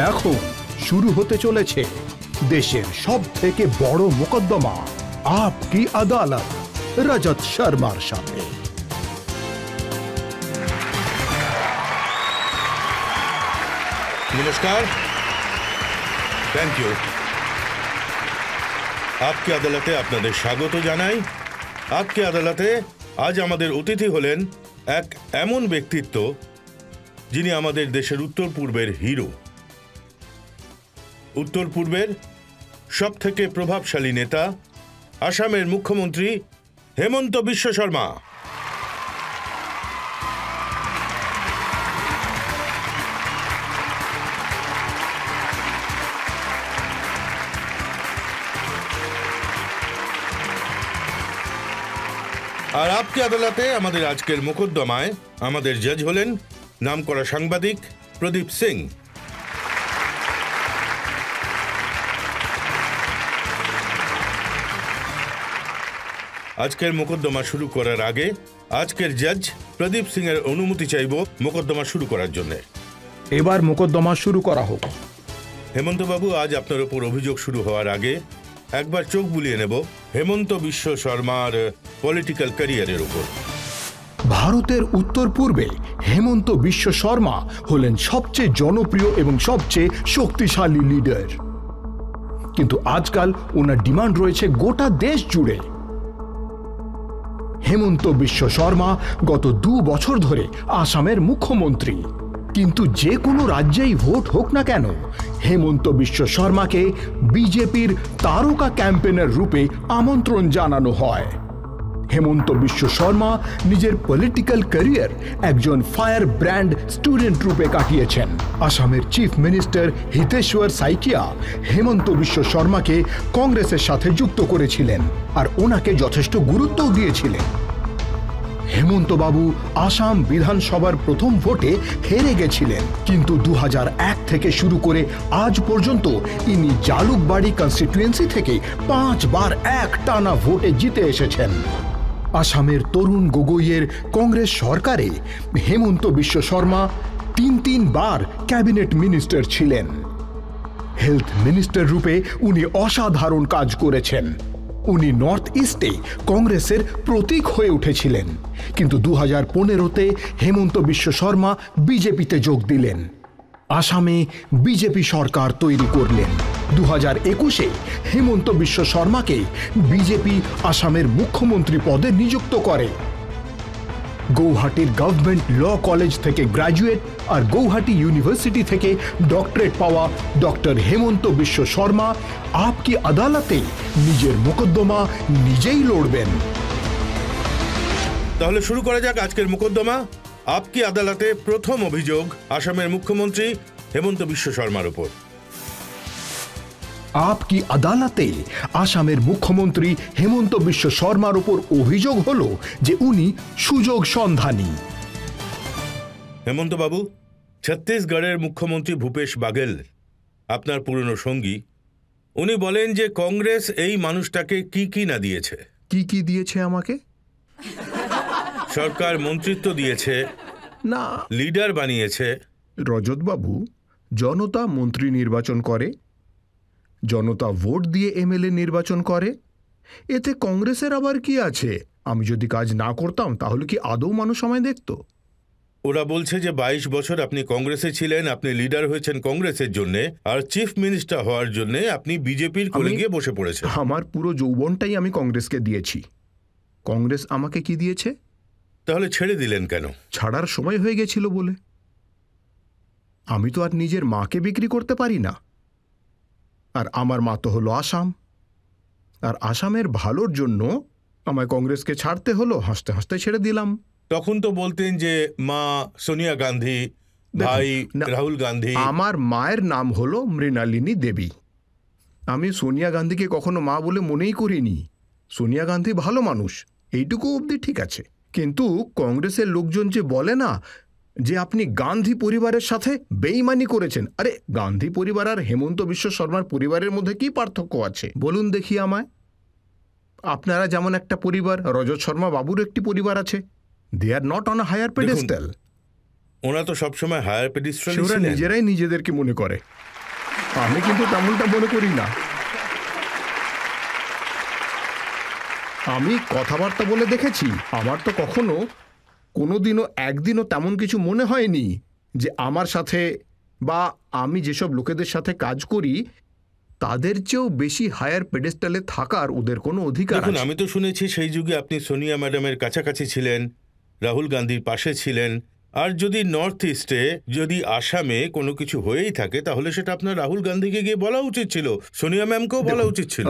এখন শুরু হতে চলেছে দেশের সবথেকে বড় মোকদ্দমা আপকি আদালত রজত শর্মার সাথে। নমস্কার, থ্যাংক ইউ। আপকি আদালতে আপনাদের স্বাগত জানাই। আপকি আদালতে আজ আমাদের অতিথি হলেন এক এমন ব্যক্তিত্ব যিনি আমাদের দেশের উত্তর পূর্বের হিরো, উত্তর পূর্বের সবথেকে প্রভাবশালী নেতা, আসামের মুখ্যমন্ত্রী হেমন্ত বিশ্ব শর্মা। আর আপকি আদালতে আমাদের আজকের মোকদ্দমায় আমাদের জজ হলেন নামকরা সাংবাদিক প্রদীপ সিং। আজকের মোকদ্দমা শুরু করার আগে আজকের জজ প্রদীপ সিং এর অনুমতি চাইব মোকদ্দমা শুরু করার জন্য। এবার মোকদ্দমা শুরু করা হোক। হেমন্ত বাবু, আজ আপনার উপর অভিযোগ শুরু হওয়ার আগে একবার চোখ বুলিয়ে নেব হেমন্ত বিশ্ব শর্মার পলিটিক্যাল ক্যারিয়ারের উপর। ভারতের উত্তর পূর্বে হেমন্ত বিশ্ব শর্মা হলেন সবচেয়ে জনপ্রিয় এবং সবচেয়ে শক্তিশালী লিডার, কিন্তু আজকাল ওনার ডিমান্ড রয়েছে গোটা দেশ জুড়ে। হেমন্ত বিশ্ব শর্মা গত 2 বছর ধরে আসামের মুখ্যমন্ত্রী, কিন্তু যে কোনো রাজ্যেই ভোট হোক না কেন, হেমন্ত বিশ্ব শর্মাকে বিজেপির তারকা ক্যাম্পেনের রূপে আমন্ত্রণ জানানো হয়। হেমন্ত বিশ্ব শর্মা নিজের পলিটিক্যাল ক্যারিয়ার একজন ফায়ার ব্র্যান্ড স্টুডেন্ট রূপে কাটিয়েছেন। আসামের চিফ মিনিস্টার হিতেশ্বর সাইকিয়া হেমন্ত বিশ্ব শর্মাকে কংগ্রেসের সাথে যুক্ত করেছিলেন আর ওনাকে যথেষ্ট গুরুত্বও দিয়েছিলেন। হেমন্ত বাবু আসাম বিধানসভার প্রথম ভোটে হেরে গেছিলেন, কিন্তু 2001 থেকে শুরু করে আজ পর্যন্ত ইনি জালুকবাড়ি কনস্টিটুয়েন্সি থেকে 5 বার একটানা ভোটে জিতে এসেছেন। আসামের তরুণ গগৈয়ের কংগ্রেস সরকারে হেমন্ত বিশ্ব শর্মা 3 বার ক্যাবিনেট মিনিস্টার ছিলেন। হেলথ মিনিস্টার রূপে উনি অসাধারণ কাজ করেছেন। উনি নর্থ ইস্টে কংগ্রেসের প্রতীক হয়ে উঠেছিলেন, কিন্তু 2015-তে হেমন্ত বিশ্ব শর্মা বিজেপিতে যোগ দিলেন। আসামে বিজেপি সরকার তৈরি করলেন। 2021-এ হেমন্ত বিশ্ব শর্মাকে বিজেপি আসামের মুখ্যমন্ত্রী পদে নিযুক্ত করে। গৌহাটির গভর্নমেন্ট ল কলেজ থেকে গ্র্যাজুয়েট আর গৌহাটি ইউনিভার্সিটি থেকে ডক্টরেট পাওয়া ডক্টর হেমন্ত বিশ্ব শর্মা আপকি আদালতে নিজের মোকদ্দমা নিজেই লড়বেন। তাহলে শুরু করা যাক আজকের মোকদ্দমা। আপকি আদালতে প্রথম অভিযোগ আসামের মুখ্যমন্ত্রী হেমন্ত বিশ্ব শর্মার উপর। আপকি আদালতে আসামের মুখ্যমন্ত্রী হেমন্ত বিশ্ব শর্মার উপর অভিযোগ হলো যে উনি সুযোগ সন্ধানী। হেমন্ত বাবু, ছত্তিশগড়ের মুখ্যমন্ত্রী ভূপেশ বাঘেল আপনার পুরনো সঙ্গী, উনি বলেন যে কংগ্রেস এই মানুষটাকে কি না দিয়েছে। কি দিয়েছে আমাকে? সরকার মন্ত্রিত্ব দিয়েছে, না লিডার বানিয়েছে। রজতবাবু, জনতা মন্ত্রী নির্বাচন করে, জনতা ভোট দিয়ে এমএলএ নির্বাচন করে, এতে কংগ্রেসের আবার কি আছে? আমি যদি কাজ না করতাম তাহলে কি আদৌ মানুষ আমায় দেখত? ওরা বলছে যে 22 বছর আপনি কংগ্রেসে ছিলেন, আপনি লিডার হয়েছেন কংগ্রেসের জন্য, আর চিফ মিনিস্টার হওয়ার জন্য আপনি বিজেপির কোলে গিয়ে বসে পড়েছেন। আমার পুরো যৌবনটাই আমি কংগ্রেসকে দিয়েছি। কংগ্রেস আমাকে কি দিয়েছে? তাহলে ছেড়ে দিলেন কেন? ছাড়ার সময় হয়ে গেছিল বলে। আমি তো আর নিজের মাকে বিক্রি করতে পারি না। আর আমার মা তো হলো আসাম, আর আসামের ভালোর জন্য আমায় কংগ্রেসকে ছাড়তে হলো। হাসতে হাসতে ছেড়ে দিলাম। তখন তো বলতেন যে মা সোনিয়া গান্ধী, ভাই রাহুল গান্ধী। আমার মায়ের নাম হলো মৃণালিনী দেবী। আমি সোনিয়া গান্ধীকে কখনো মা বলে মনেই করিনি। সোনিয়া গান্ধী ভালো মানুষ, এইটুকু অবধি ঠিক আছে, কিন্তু কংগ্রেসের লোকজন যে বলে না যে আপনি গান্ধী পরিবারের সাথে বেইমানি করেছেন, আরে গান্ধী পরিবার আর হেমন্ত বিশ্ব শর্মার পরিবারের মধ্যে কি পার্থক্য আছে বলুন দেখি আমায়? আপনারা যেমন একটা পরিবার, রজত শর্মা বাবুর একটি পরিবার আছে। They are not on a higher pedestal. ওরা তো সবসময় হায়ার পেডিস্ট্রাল ওরা নিজেরাই নিজেদেরকে মনে করে, আমি কিন্তু তেমনটা মনে করি না। আমি কথাবার্তা বলে দেখেছি, আমার তো কখনো কোনোদিনও একদিনও তেমন কিছু মনে হয়নি যে আমার সাথে বা আমি যেসব লোকেদের সাথে কাজ করি তাদের চেয়েও বেশি হায়ার পেডেস্টালে থাকার ওদের কোনো অধিকার দেখুন, আছে। আমি তো শুনেছি সেই যুগে আপনি সোনিয়া ম্যাডামের কাছাকাছি ছিলেন, রাহুল গান্ধীর পাশে ছিলেন। আর যদি নর্থ ইস্টে, যদি আসামে কোনো কিছু হয়েই থাকে তাহলে সেটা আপনার রাহুল গান্ধীকে গিয়ে বলা উচিত ছিল, সোনিয়া ম্যামকেও বলা উচিত ছিল।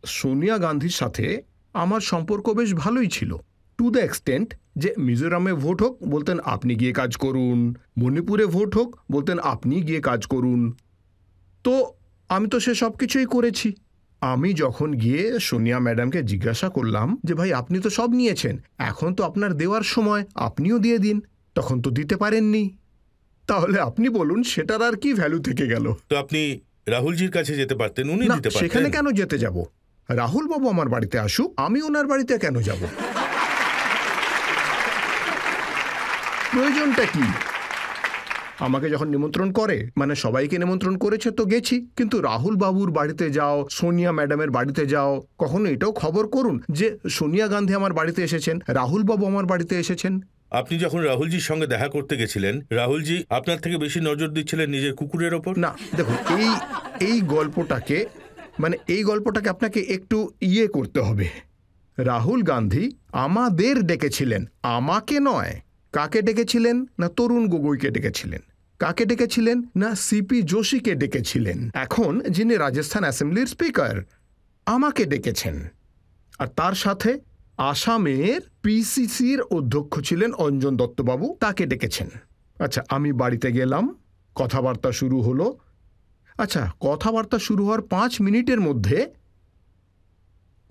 সোনিয়া গান্ধীর সাথে আমার সম্পর্ক বেশ ভালোই ছিল, টু দ্য এক্সটেন্ট যে মিজোরামে ভোট হোক বলতেন আপনি গিয়ে কাজ করুন, মণিপুরে ভোট হোক বলতেন আপনি গিয়ে কাজ করুন। তো আমি তো সে সব কিছুই করেছি। আমি যখন গিয়ে সোনিয়া ম্যাডামকে জিজ্ঞাসা করলাম যে ভাই আপনি তো সব নিয়েছেন, এখন তো আপনার দেওয়ার সময়, আপনিও দিয়ে দিন, তখন তো দিতে পারেননি। তাহলে আপনি বলুন সেটার আর কি ভ্যালু থেকে গেল? তো আপনি রাহুলজির কাছে যেতে পারতেন, উনি না, দিতে পারতেন। সেখানে কেন যেতে যাব? রাহুল বাবু আমার বাড়িতে আসুক, আমি ওনার বাড়িতে কেন যাব? প্রয়োজনটা কি? আমাকে যখন নিমন্ত্রণ করে, মানে সবাইকে নিমন্ত্রণ করেছে তো গেছি, কিন্তু রাহুল বাবুর বাড়িতে যাও, সোনিয়া ম্যাডামের বাড়িতে যাও, কখনো এটাও খবর করুন যে সোনিয়া গান্ধী আমার বাড়িতে এসেছেন, রাহুল বাবু আমার বাড়িতে এসেছেন। আপনি যখন রাহুলজির সঙ্গে দেখা করতে গেছিলেন, রাহুলজি আপনার থেকে বেশি নজর দিচ্ছিলেন নিজের কুকুরের ওপর। না দেখুন, এই গল্পটাকে আপনাকে একটু করতে হবে। রাহুল গান্ধী আমাদের ডেকেছিলেন, আমাকে নয়। কাকে ডেকেছিলেন? না তরুণ গগৈকে ডেকেছিলেন। কাকে ডেকেছিলেন? না সিপি যোশীকে ডেকেছিলেন, এখন যিনি রাজস্থান অ্যাসেম্বলির স্পিকার। আমাকে ডেকেছেন। আর তার সাথে আসামের পিসিসির অধ্যক্ষ ছিলেন অঞ্জন দত্তবাবু, তাকে ডেকেছেন। আচ্ছা, আমি বাড়িতে গেলাম, কথাবার্তা শুরু হলো। আচ্ছা, কথাবার্তা শুরু হওয়ার 5 মিনিটের মধ্যে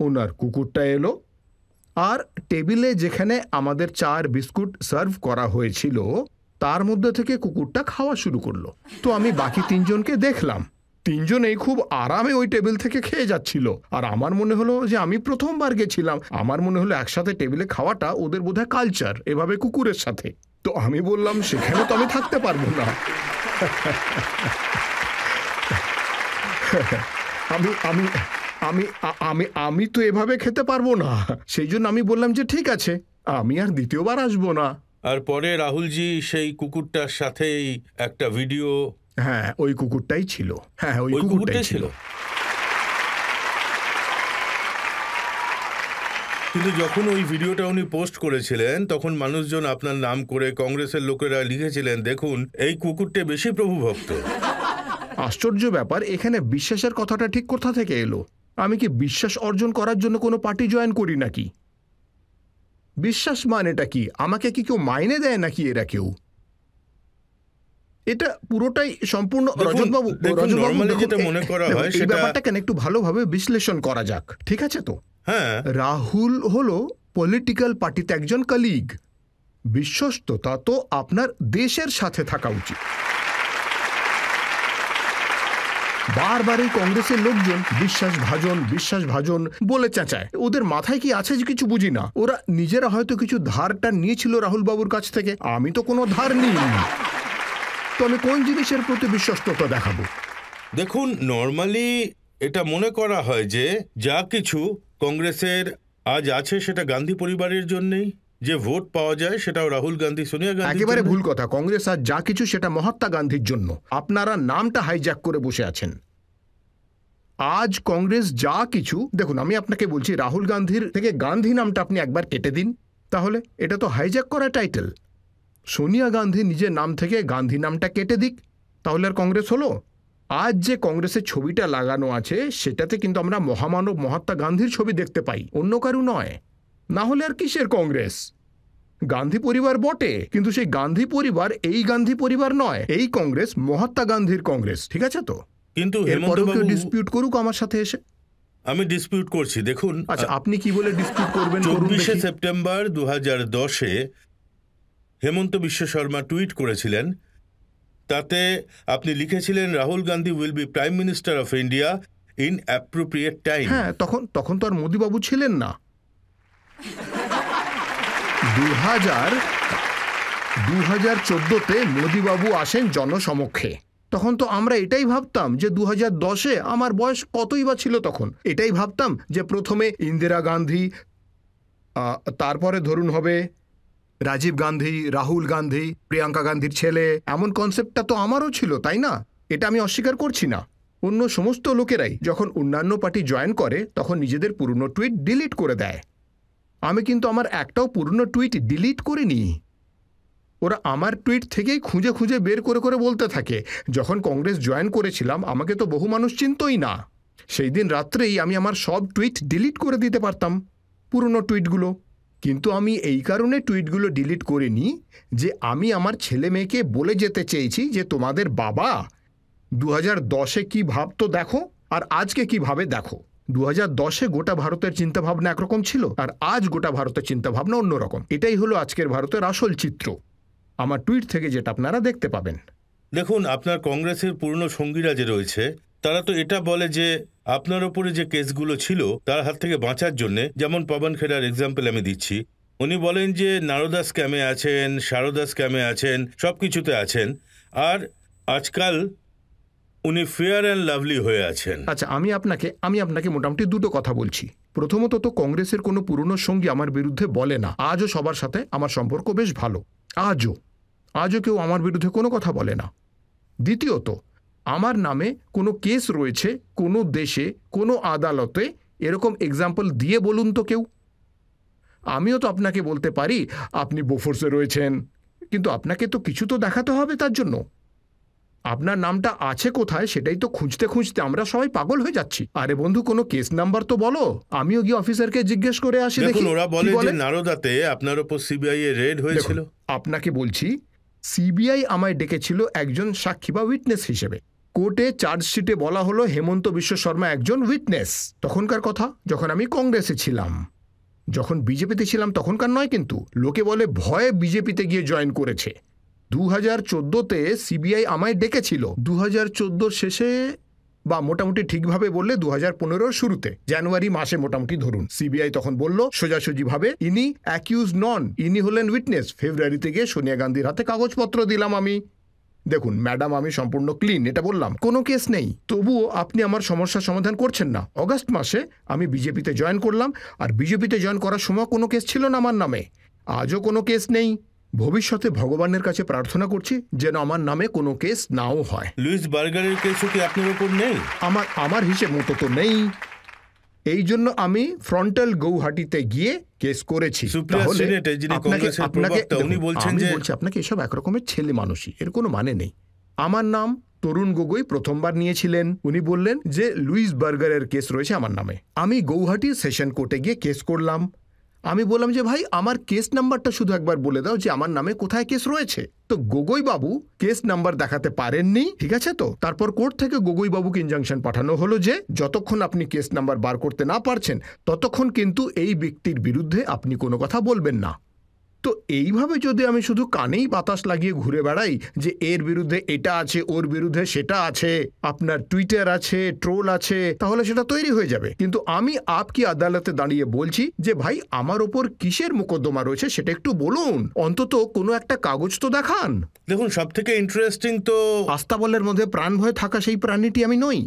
ওনার কুকুরটা এলো, আর টেবিলে যেখানে আমাদের চার বিস্কুট সার্ভ করা হয়েছিল তার মধ্যে থেকে কুকুরটা খাওয়া শুরু করলো। তো আমি বাকি 3 জনকে দেখলাম, 3 জনেই খুব আরামে ওই টেবিল থেকে খেয়ে যাচ্ছিল। আর আমার মনে হলো যে আমি প্রথমবার গেছিলাম, আমার মনে হলো একসাথে টেবিলে খাওয়াটা ওদের বোধহয় কালচার, এভাবে কুকুরের সাথে। তো আমি বললাম সেখানে তো আমি থাকতে পারবো না। আমি আমি আমি আমি আমি তো এভাবে খেতে পারবো না। সেই জন্য আমি বললাম যে ঠিক আছে, আমি আর দ্বিতীয়বার আসবো না। আর পরে রাহুলজি সেই কুকুরটার সাথেই একটা ভিডিও। হ্যাঁ, ওই কুকুরটাই ছিল। হ্যাঁ, ওই কুকুরটাই ছিল। কিন্তু যখন ওই ভিডিওটা উনি পোস্ট করেছিলেন তখন মানুষজন আপনার নাম করে, কংগ্রেসের লোকেরা লিখেছিলেন, দেখুন এই কুকুরটা বেশি প্রভুভক্ত। আশ্চর্য ব্যাপার, এখানে বিশ্বাসের কথাটা ঠিক কোথা থেকে এলো? আমি কি বিশ্বাস অর্জন করার জন্য কোনো পার্টি জয়েন করি নাকি? বিশ্বাস মানেটা কি? আমাকে কি কেউ মাইনে দেয় নাকি এরা কেউ? এটা পুরোটাই সম্পূর্ণ রজতবাবু। মনে করা হয় এই ব্যাপারটা কেন একটু ভালোভাবে বিশ্লেষণ করা যাক, ঠিক আছে তো? হ্যাঁ, রাহুল হলো পলিটিক্যাল পার্টিতে একজন কলিগ। বিশ্বস্ততা তো আপনার দেশের সাথে থাকা উচিত। বারবার এই কংগ্রেসের লোকজন বিশ্বাস ভাজন বলে চেঁচায়। ওদের মাথায় কি আছে যে কিছু বুঝি না। ওরা নিজেরা হয়তো কিছু ধারটা নিয়েছিল রাহুল বাবুর কাছ থেকে, আমি তো কোনো ধার নিইনি। তো আমি কোন জিনিসের প্রতি বিশ্বস্ততা দেখাবো? দেখুন, নর্মালি এটা মনে করা হয় যে যা কিছু কংগ্রেসের আজ আছে সেটা গান্ধী পরিবারের জন্যই, যে ভোট পাওয়া যায় সেটাও রাহুল গান্ধী, সোনিয়া গান্ধী। একেবারে ভুল কথা। কংগ্রেস আজ যা কিছু সেটা মহাত্মা গান্ধীর জন্য। আপনারা নামটা হাইজ্যাক করে বসে আছেন। আজ কংগ্রেস যা কিছু, দেখুন আমি আপনাকে বলছি, রাহুল গান্ধীর থেকে গান্ধী নামটা আপনি একবার কেটে দিন, তাহলে এটা তো হাইজ্যাক করা টাইটেল। সোনিয়া গান্ধী নিজের নাম থেকে গান্ধী নামটা কেটে দিক, তাহলে আর কংগ্রেস হলো? আজ যে কংগ্রেসের ছবিটা লাগানো আছে সেটাতে কিন্তু আমরা মহামানব মহাত্মা গান্ধীর ছবি দেখতে পাই, অন্য কারু নয়। না হলে আর কিসের কংগ্রেস? গান্ধী পরিবার বটে, কিন্তু সেই গান্ধী পরিবার এই গান্ধী পরিবার নয়। এই কংগ্রেস মহাত্মা গান্ধীর কংগ্রেস, ঠিক আছে তো? কিন্তু ডিসপিউট করুক আমার সাথে এসে। আমি ডিসপিউট করছি। দেখুন, আচ্ছা, আপনি কি বলে ডিসপিউট করবেন? 24শে সেপ্টেম্বর 2010-এ হেমন্ত বিশ্ব শর্মা টুইট করেছিলেন, তাতে আপনি লিখেছিলেন Rahul Gandhi will be prime minister of India in appropriate time. হ্যাঁ, তখন তো আর মোদিবাবু ছিলেন না। 2014-তে মোদিবাবু আসেন জনসমক্ষে। তখন তো আমরা এটাই ভাবতাম যে 2010-এ আমার বয়স কতই বা ছিল তখন, এটাই ভাবতাম যে প্রথমে ইন্দিরা গান্ধী, তারপরে ধরুন হবে রাজীব গান্ধী, রাহুল গান্ধী, প্রিয়াঙ্কা গান্ধীর ছেলে, এমন কনসেপ্টটা তো আমারও ছিল, তাই না? এটা আমি অস্বীকার করছি না। অন্য সমস্ত লোকেরাই যখন অন্যান্য পার্টি জয়েন করে তখন নিজেদের পুরনো টুইট ডিলিট করে দেয়। আমি কিন্তু আমার একটাও পুরনো টুইট ডিলিট করিনি। ওরা আমার টুইট থেকেই খুঁজে খুঁজে বের করে করে বলতে থাকে। যখন কংগ্রেস জয়েন করেছিলাম আমাকে তো বহু মানুষ চিনতই না। সেই দিন রাত্রেই আমি আমার সব টুইট ডিলিট করে দিতে পারতাম, পুরনো টুইটগুলো। কিন্তু আমি এই কারণে টুইটগুলো ডিলিট করিনি যে আমি আমার ছেলে মেয়েকে বলে যেতে চেয়েছি যে তোমাদের বাবা 2010-এ কী ভাবতো দেখো, আর আজকে কী ভাবে দেখো। 2010-এ গোটা ভারতের চিন্তাভাবনা একরকম ছিল, আর আজ গোটা ভারতের চিন্তাভাবনা অন্যরকম। এটাই হলো আজকের ভারতের আসল চিত্র, আমার টুইট থেকে যেটা আপনারা দেখতে পাবেন। দেখুন, আপনার কংগ্রেসের পুরনো সঙ্গীরা যে রয়েছে তারা তো এটা বলে যে আপনার ওপরে যে কেসগুলো ছিল তার হাত থেকে বাঁচার জন্যে, যেমন পবন খেরার এক্সাম্পল আমি দিচ্ছি, উনি বলেন যে নারদা স্ক্যামে আছেন, সারদা স্ক্যামে আছেন, সব কিছুতে আছেন, আর আজকাল উনি ফেয়ার অ্যান্ড লাভলি হয়ে আছেন। আচ্ছা, আমি আপনাকে মোটামুটি দুটো কথা বলছি। প্রথমত তো কংগ্রেসের কোনো পুরনো সঙ্গী আমার বিরুদ্ধে বলে না। আজও সবার সাথে আমার সম্পর্ক বেশ ভালো, আজও কেউ আমার বিরুদ্ধে কোনো কথা বলে না। দ্বিতীয়ত, আমার নামে কোনো কেস রয়েছে কোনো দেশে কোনো আদালতে, এরকম এক্সাম্পল দিয়ে বলুন তো কেউ। আমিও তো আপনাকে বলতে পারি আপনি বোফোর্সে রয়েছেন, কিন্তু আপনাকে তো কিছু তো দেখাতে হবে তার জন্য। আপনার নামটা আছে কোথায় সেটাই তো খুঁজতে খুঁজতে আমরা সবাই পাগল হয়ে যাচ্ছি। আরে বন্ধু, কোনো কেস নাম্বার তো বলো, আমিও গিয়ে অফিসারকে জিজ্ঞেস করে আসি। দেখুন, ওরা বলে যে নারদাতে আপনার উপর সিবিআই এর রেড হয়েছিল। আপনাকে বলছি, সিবিআই আমায় ডেকেছিল একজন সাক্ষী বা উইটনেস হিসেবে। কোর্টে চার্জশিটে বলা হলো হেমন্ত বিশ্ব শর্মা একজন উইটনেস। তখনকার কথা, যখন আমি কংগ্রেসে ছিলাম। যখন বিজেপিতে ছিলাম তখনকার নয়, কিন্তু লোকে বলে ভয়ে বিজেপিতে গিয়ে জয়েন করেছে। 2014-তে সিবিআই আমায় ডেকেছিল, 2014-র শেষে বা মোটামুটি ঠিকভাবে বললে 2015-র শুরুতে, জানুয়ারি মাসে মোটামুটি ধরুন। সিবিআই তখন বলল সোজাসুজিভাবে ইনি অ্যাকিউজ নন, ইনি হলেন উইটনেস। ফেব্রুয়ারিতে গিয়ে সোনিয়া গান্ধীর হাতে কাগজপত্র দিলাম আমি। দেখুন ম্যাডাম, আমি সম্পূর্ণ ক্লিন, এটা বললাম, কোনো কেস নেই। তবুও আপনি আমার সমস্যার সমাধান করছেন না। অগাস্ট মাসে আমি বিজেপিতে জয়েন করলাম, আর বিজেপিতে জয়েন করার সময় কোনো কেস ছিল না আমার নামে, আজও কোনো কেস নেই। ভবিষ্যতে ভগবানের কাছে প্রার্থনা করছি যেন আমার নামে কোনো কেস নাও হয়। লুইস বার্গারের কেসও কি আপনার উপর নেই? আমার হিসেব মতো তো নেই। এই জন্য আমি ফ্রন্টাল গৌহাটিতে গিয়ে কেস করেছি। আপনাকে এসব একরকমের ছেলে মানুষই, এর কোনো মানে নেই। আমার নাম তরুণ গগৈ প্রথমবার নিয়েছিলেন, উনি বললেন যে লুইস বার্গারের কেস রয়েছে আমার নামে। আমি গৌহাটি সেশন কোর্টে গিয়ে কেস করলাম। আমি বললাম যে ভাই আমার কেস নাম্বারটা শুধু একবার বলে দাও যে আমার নামে কোথায় কেস রয়েছে। তো গগৈ বাবু কেস নাম্বার দেখাতে পারেননি, ঠিক আছে। তো তারপর কোর্ট থেকে গগৈ বাবুকে ইনজাংশন পাঠানো হলো যে যতক্ষণ আপনি কেস নাম্বার বার করতে না পারছেন ততক্ষণ কিন্তু এই ব্যক্তির বিরুদ্ধে আপনি কোনো কথা বলবেন না। তো এইভাবে যদি আমি শুধু কানেই বাতাস লাগিয়ে ঘুরে বেড়াই যে এর বিরুদ্ধে এটা আছে, ওর বিরুদ্ধে সেটা আছে, আপনার টুইটার আছে, ট্রোল আছে, তাহলে সেটা তৈরি হয়ে যাবে। কিন্তু আমি আপকি আদালতে দাঁড়িয়ে বলছি যে ভাই আমার ওপর কিসের মোকদ্দমা রয়েছে সেটা একটু বলুন, অন্তত কোনো একটা কাগজ তো দেখান। দেখুন, সব থেকে ইন্টারেস্টিং তো আস্তাবলের মধ্যে প্রাণ ভয় থাকা সেই প্রাণীটি আমি নই।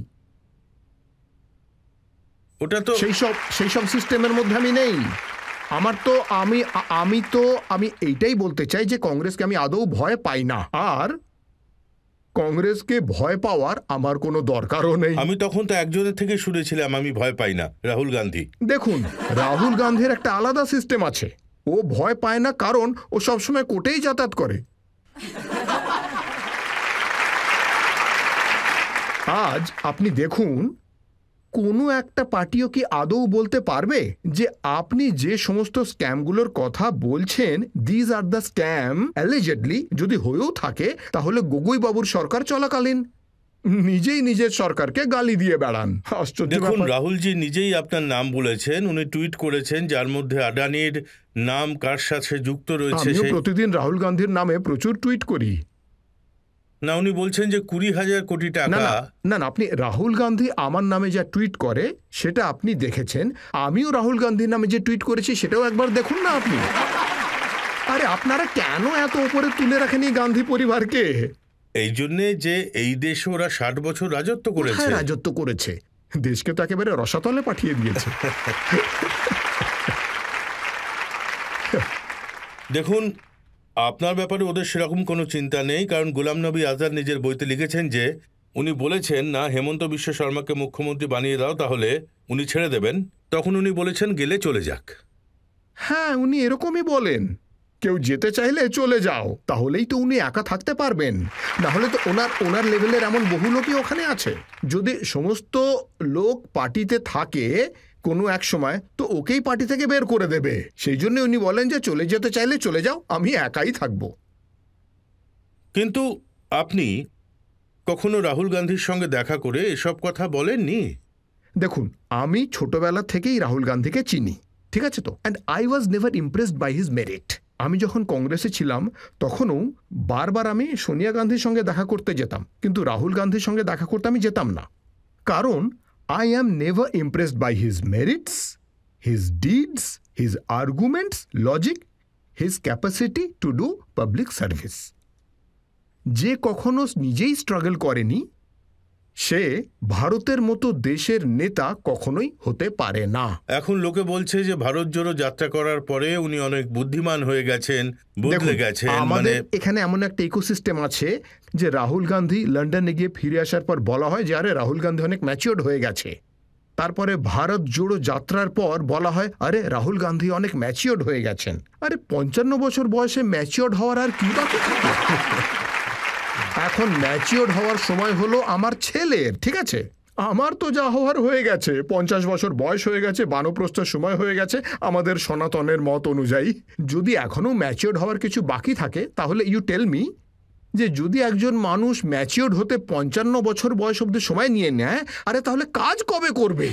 ওটা তো সেই সব সিস্টেমের মধ্যে আমি নেই। আমি এইটাই বলতে চাই যে কংগ্রেসকে আমি আদৌ ভয় পাই না, আর কংগ্রেসকে ভয় পাওয়ার আমার কোনো দরকারও নেই। আমি তখন তো একজনের থেকে শুনেছিলাম আমি ভয় পাই না, রাহুল গান্ধী। দেখুন, রাহুল গান্ধীর একটা আলাদা সিস্টেম আছে। ও ভয় পায় না কারণ ও সবসময় কোর্টেই যাতায়াত করে। আজ আপনি দেখুন, কোনো একটা পার্টিও কি আদৌ বলতে পারবে যে আপনি যে সমস্ত স্ক্যামগুলোর কথা বলছেন দিজ আর দ্য স্ক্যাম অ্যালিজেডলি, যদি হয়েও থাকে তাহলে গগৈ বাবুর সরকার চলাকালীন নিজেই নিজের সরকারকে গালি দিয়ে বেড়ান। আশ্চর্য। দেখুন, রাহুলজি নিজেই আপনার নাম বলেছেন, উনি টুইট করেছেন যার মধ্যে আদানির নাম কার সাথে যুক্ত রয়েছে। আমিও প্রতিদিন রাহুল গান্ধীর নামে প্রচুর টুইট করি। না, উনি বলছেন যে 20,000 কোটি টাকা। না, আপনি রাহুল গান্ধী আমার নামে যা টুইট করে সেটা আপনি দেখেছেন, আমিও রাহুল গান্ধীর নামে যে টুইট করেছি সেটাও একবার দেখুন না আপনি। আরে আপনারা কেন এত উপরে তুলে রাখেন এই গান্ধী পরিবারকে? এই জন্যে যে এই দেশে ওরা 60 বছর রাজত্ব করেছে। হ্যাঁ, রাজত্ব করেছে, দেশকে তো একেবারে রসাতলে পাঠিয়ে দিয়েছে। দেখুন, আপনার ব্যাপারে ওদের সেরকম কোনো চিন্তা নেই, কারণ গোলাম নবী আজাদ নিজের বইতে লিখেছেন যে উনি বলেছেন না হেমন্ত বিশ্ব শর্মাকে মুখ্যমন্ত্রী বানিয়ে দাও, তাহলে উনি ছেড়ে দেবেন। তখন উনি বলেছেন গেলে চলে যাক। হ্যাঁ, উনি এরকমই বলেন, কেউ যেতে চাইলে চলে যাও, তাহলেই তো উনি একা থাকতে পারবেন। না হলে তো ওনার লেভেলের এমন বহু লোকই ওখানে আছে। যদি সমস্ত লোক পার্টিতে থাকে কোনো এক সময়, তো ওকেই পার্টি থেকে বের করে দেবে। সেই জন্য উনি বলেন যে চলে যেতে চাইলে চলে যাও, আমি একাই থাকবো। কিন্তু আপনি কখনো রাহুল গান্ধীর সঙ্গে দেখা করে এসব কথা বলেননি? দেখুন, আমি ছোটবেলা থেকেই রাহুল গান্ধীকে চিনি, ঠিক আছে তো, and I was never impressed by his merit. আমি যখন কংগ্রেসে ছিলাম তখনও বারবার আমি সোনিয়া গান্ধীর সঙ্গে দেখা করতে যেতাম, কিন্তু রাহুল গান্ধীর সঙ্গে দেখা করতে আমি যেতাম না, কারণ I am never impressed by his merits, his deeds, his arguments, logic, his capacity to do public service. যে কখনো নিজেই স্ট্রাগল করেনি, সে ভারতের মতো দেশের নেতা কখনোই হতে পারে না। এখন লোকে বলছে যে ভারত জোড়ো যাত্রা করার পরে উনি অনেক বুদ্ধিমান হয়ে গেছেন, বদলে গেছেন। আমাদের এখানে এমন একটা ইকোসিস্টেম আছে যে রাহুল গান্ধী লন্ডনে গিয়ে ফিরে আসার পর বলা হয় যে আরে রাহুল গান্ধী অনেক ম্যাচিওর্ড হয়ে গেছে। তারপরে ভারত জোড়ো যাত্রার পর বলা হয় আরে রাহুল গান্ধী অনেক ম্যাচিওর্ড হয়ে গেছেন। আরে 55 বছর বয়সে ম্যাচিওর্ড হওয়ার আর কি বাকি থাকে? এখন ম্যাচিওর্ড হওয়ার সময় হলো আমার ছেলের, ঠিক আছে? আমার তো যা হওয়ার হয়ে গেছে, 50 বছর বয়স হয়ে গেছে, বানপ্রস্থের সময় হয়ে গেছে আমাদের সনাতনের মত অনুযায়ী। যদি এখনও ম্যাচিওর্ড হওয়ার কিছু বাকি থাকে, তাহলে ইউ টেল মি যে যদি একজন মানুষ ম্যাচিওর্ড হতে 55 বছর বয়স অবধি সময় নিয়ে নেয়, আরে তাহলে কাজ কবে করবে?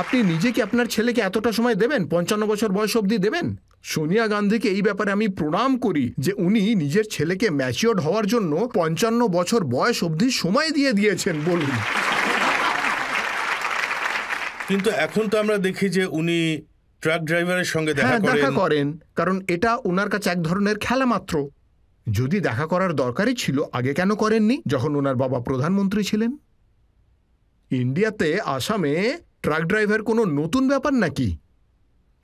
আপনি নিজে কি আপনার ছেলেকে এতটা সময় দেবেন? 55 বছর বয়স অবধি দেবেন? সোনিয়া গান্ধীকে এই ব্যাপারে আমি প্রণাম করি যে উনি নিজের ছেলেকে ম্যাচিওর্ড হওয়ার জন্য 55 বছর বয়স অবধি সময় দিয়ে দিয়েছেন। বলুন। কিন্তু এখন তো আমরা দেখি যে উনি ট্রাক ড্রাইভারের সঙ্গে দেখা করেন, কারণ এটা ওনার কাছে এক ধরনের খেলা মাত্র। যদি দেখা করার দরকারই ছিল, আগে কেন করেননি যখন ওনার বাবা প্রধানমন্ত্রী ছিলেন? ইন্ডিয়াতে আসামে ট্রাক ড্রাইভার কোনো নতুন ব্যাপার নাকি?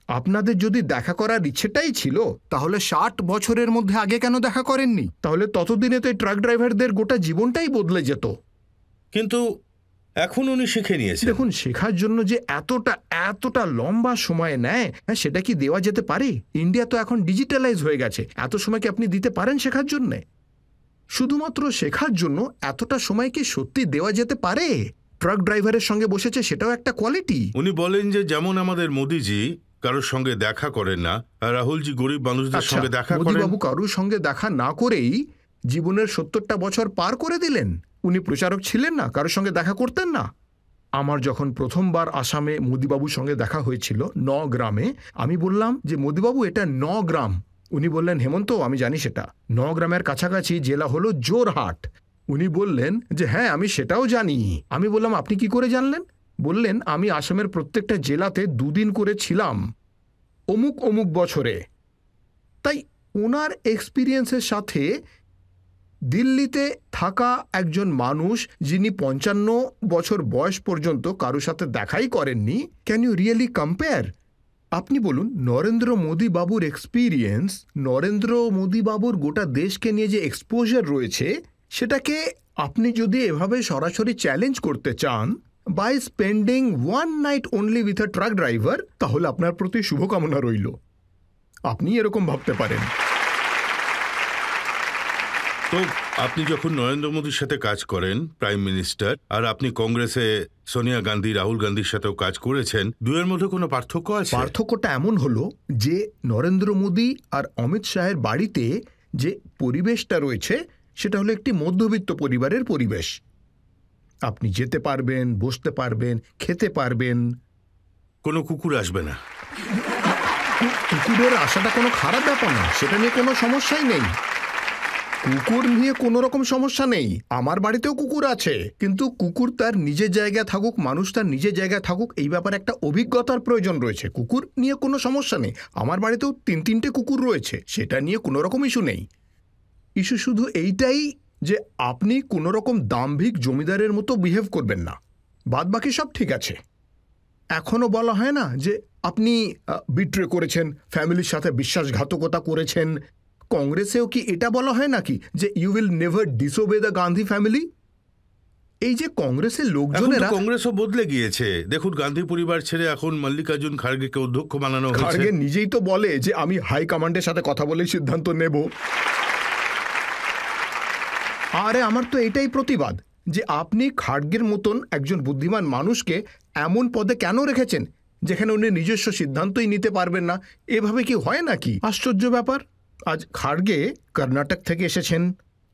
আপনাদের যদি দেখা করার ইচ্ছেটাই ছিল, তাহলে 60 বছরের মধ্যে আগে কেন দেখা করেননি? তাহলে ততদিনে তো এই ট্রাক ড্রাইভারদের গোটা জীবনটাই বদলে যেত। কিন্তু এখন উনি শিখে নিয়েছেন। দেখুন, শেখার জন্য যে এতটা লম্বা সময় নেয়, সেটা কি দেওয়া যেতে পারে? ইন্ডিয়া তো এখন ডিজিটালাইজ হয়ে গেছে, এত সময় কি আপনি দিতে পারেন শেখার জন্য? শুধুমাত্র শেখার জন্য এতটা সময় কি সত্যি দেওয়া যেতে পারে? ট্রাক ড্রাইভারের সঙ্গে বসেছে, সেটাও একটা কোয়ালিটি। উনি বলেন যে যেমন আমাদের মোদিজি কারোর সঙ্গে দেখা করেন না, আর রাহুলজি গরিব মানুষদের সঙ্গে দেখা করেন। মোদিবাবু কারোর সঙ্গে দেখা না করেই জীবনের 70টা বছর পার করে দিলেন। উনি প্রচারক ছিলেন না, কারোর সঙ্গে দেখা করতেন না। আমার যখন প্রথমবার আসামে মোদিবাবুর সঙ্গে দেখা হয়েছিল 9 গ্রামে, আমি বললাম যে মোদিবাবু এটা 9 গ্রাম। উনি বললেন হেমন্ত আমি জানি সেটা 9 গ্রামের কাছাকাছি জেলা হলো জোরহাট। উনি বললেন যে হ্যাঁ আমি সেটাও জানি। আমি বললাম আপনি কি করে জানলেন? বললেন আমি আসামের প্রত্যেকটা জেলাতে 2 দিন করে ছিলাম অমুক অমুক বছরে। তাই ওনার এক্সপিরিয়েন্সের সাথে দিল্লিতে থাকা একজন মানুষ যিনি 55 বছর বয়স পর্যন্ত কারোর সাথে দেখাই করেননি, ক্যান ইউ রিয়েলি কম্পেয়ার? আপনি বলুন, নরেন্দ্র মোদী বাবুর এক্সপিরিয়েন্স, নরেন্দ্র মোদী বাবুর গোটা দেশকে নিয়ে যে এক্সপোজার রয়েছে, সেটাকে আপনি যদি এভাবে সরাসরি চ্যালেঞ্জ করতে চান by spending 1 night only with a truck driver, তাহলে আপনার প্রতি শুভকামনা রইল। আপনি এরকম ভাবতে পারেন। তো আপনি যখন নরেন্দ্র মোদীর সাথে কাজ করেন, প্রাইম মিনিস্টার, আর আপনি কংগ্রেসে সোনিয়া গান্ধী, রাহুল গান্ধীর সাথেও কাজ করেছেন, দুয়ের মধ্যে কোনো পার্থক্য আছে? পার্থক্যটা এমন হলো যে নরেন্দ্র মোদী আর অমিত শাহের বাড়িতে যে পরিবেশটা রয়েছে, সেটা হলো একটি মধ্যবিত্ত পরিবারের পরিবেশ। আপনি যেতে পারবেন, বসতে পারবেন, খেতে পারবেন। কোনো কুকুর আসবে না। কুকুরের আসাটা কোনো খারাপ ব্যাপার না, সেটা নিয়ে কোনো সমস্যাই নেই। কুকুর নিয়ে কোনো রকম সমস্যা নেই, আমার বাড়িতেও কুকুর আছে, কিন্তু কুকুর তার নিজের জায়গায় থাকুক, মানুষ তার নিজের জায়গায় থাকুক, এই ব্যাপারে একটা অভিজ্ঞতার প্রয়োজন রয়েছে। কুকুর নিয়ে কোনো সমস্যা নেই, আমার বাড়িতেও 3-3টে কুকুর রয়েছে, সেটা নিয়ে কোনো রকম ইস্যু নেই। ইস্যু শুধু এইটাই যে আপনি কোনো রকম দাম্ভিক জমিদারের মতো বিহেভ করবেন না, বাদ বাকি সব ঠিক আছে। এখনো বলা হয় না যে আপনি বিট্রে করেছেন, ফ্যামিলির সাথে বিশ্বাসঘাতকতা করেছেন। কংগ্রেসেও কি এটা বলা হয় নাকি যে you will never disobey the Gandhi family? এই যে কংগ্রেসের এখন তো লোকজনেরা, কংগ্রেসও বদলে গিয়েছে। দেখুন, গান্ধী পরিবার ছেড়ে এখন মল্লিকার্জুন খার্গেকে অধ্যক্ষ বানানো হয়েছে। খার্গে নিজেই তো বলে যে আমি হাই কমান্ডের সাথে কথা বলে সিদ্ধান্ত নেব। আরে আমার তো এটাই প্রতিবাদ যে আপনি খার্গের মতন একজন বুদ্ধিমান মানুষকে এমন পদে কেন রেখেছেন যেখানে উনি নিজস্ব সিদ্ধান্তই নিতে পারবেন না। এভাবে কি হয় নাকি? আশ্চর্য ব্যাপার। আজ খার্গে কর্ণাটক থেকে এসেছেন,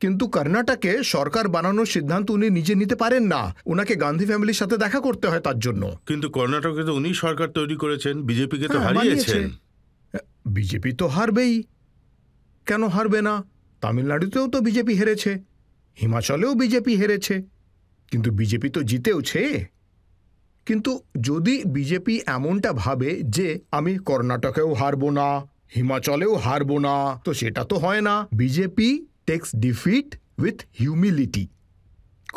কিন্তু কর্ণাটকে সরকার বানানোর সিদ্ধান্ত উনি নিজে নিতে পারেন না, ওনাকে গান্ধী ফ্যামিলির সাথে দেখা করতে হয় তার জন্য। কিন্তু কর্ণাটকে তো উনি সরকার তৈরি করেছেন, বিজেপিকে তো হ্যাঁ, হারিয়েছেন। বিজেপি তো হারবেই, কেন হারবে না? তামিলনাড়ুতেও তো বিজেপি হেরেছে, হিমাচলেও বিজেপি হেরেছে, কিন্তু বিজেপি তো জিতেওছে। কিন্তু যদি বিজেপি এমনটা ভাবে যে আমি কর্ণাটকেও হারবো না, হিমাচলেও হারবো না, তো সেটা তো হয় না। BJP takes defeat with humility.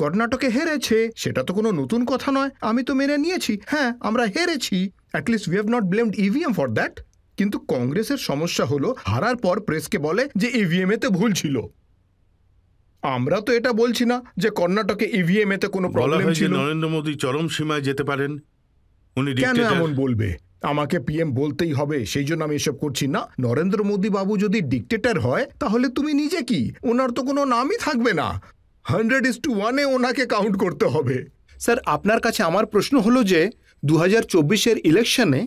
কর্ণাটকে হেরেছে, সেটা তো কোনো নতুন কথা নয়, আমি তো মেনে নিয়েছি, হ্যাঁ আমরা হেরেছি, at least we have not blamed EVM for that. কিন্তু কংগ্রেসের সমস্যা হলো হারার পর প্রেসকে বলে যে ইভিএম এতে ভুল ছিল। আমরা তো এটা বলছি না যে কর্ণাটকে ইভিএম এতে কোনো বলা প্রবলেম হয় যে ছিল। নরেন্দ্র মোদী চরম সীমায় যেতে পারেন, উনি কেন ডিক্টেটর। এমন বলবে? আমাকে পিএম বলতেই হবে সেই জন্য আমি এসব করছি না। নরেন্দ্র মোদী বাবু যদি ডিক্টেটর হয় তাহলে তুমি নিজে কি, ওনার তো কোনো নামই থাকবে না, 100:1 ওনাকে কাউন্ট করতে হবে। স্যার, আপনার কাছে আমার প্রশ্ন হলো যে 2024-এর ইলেকশনে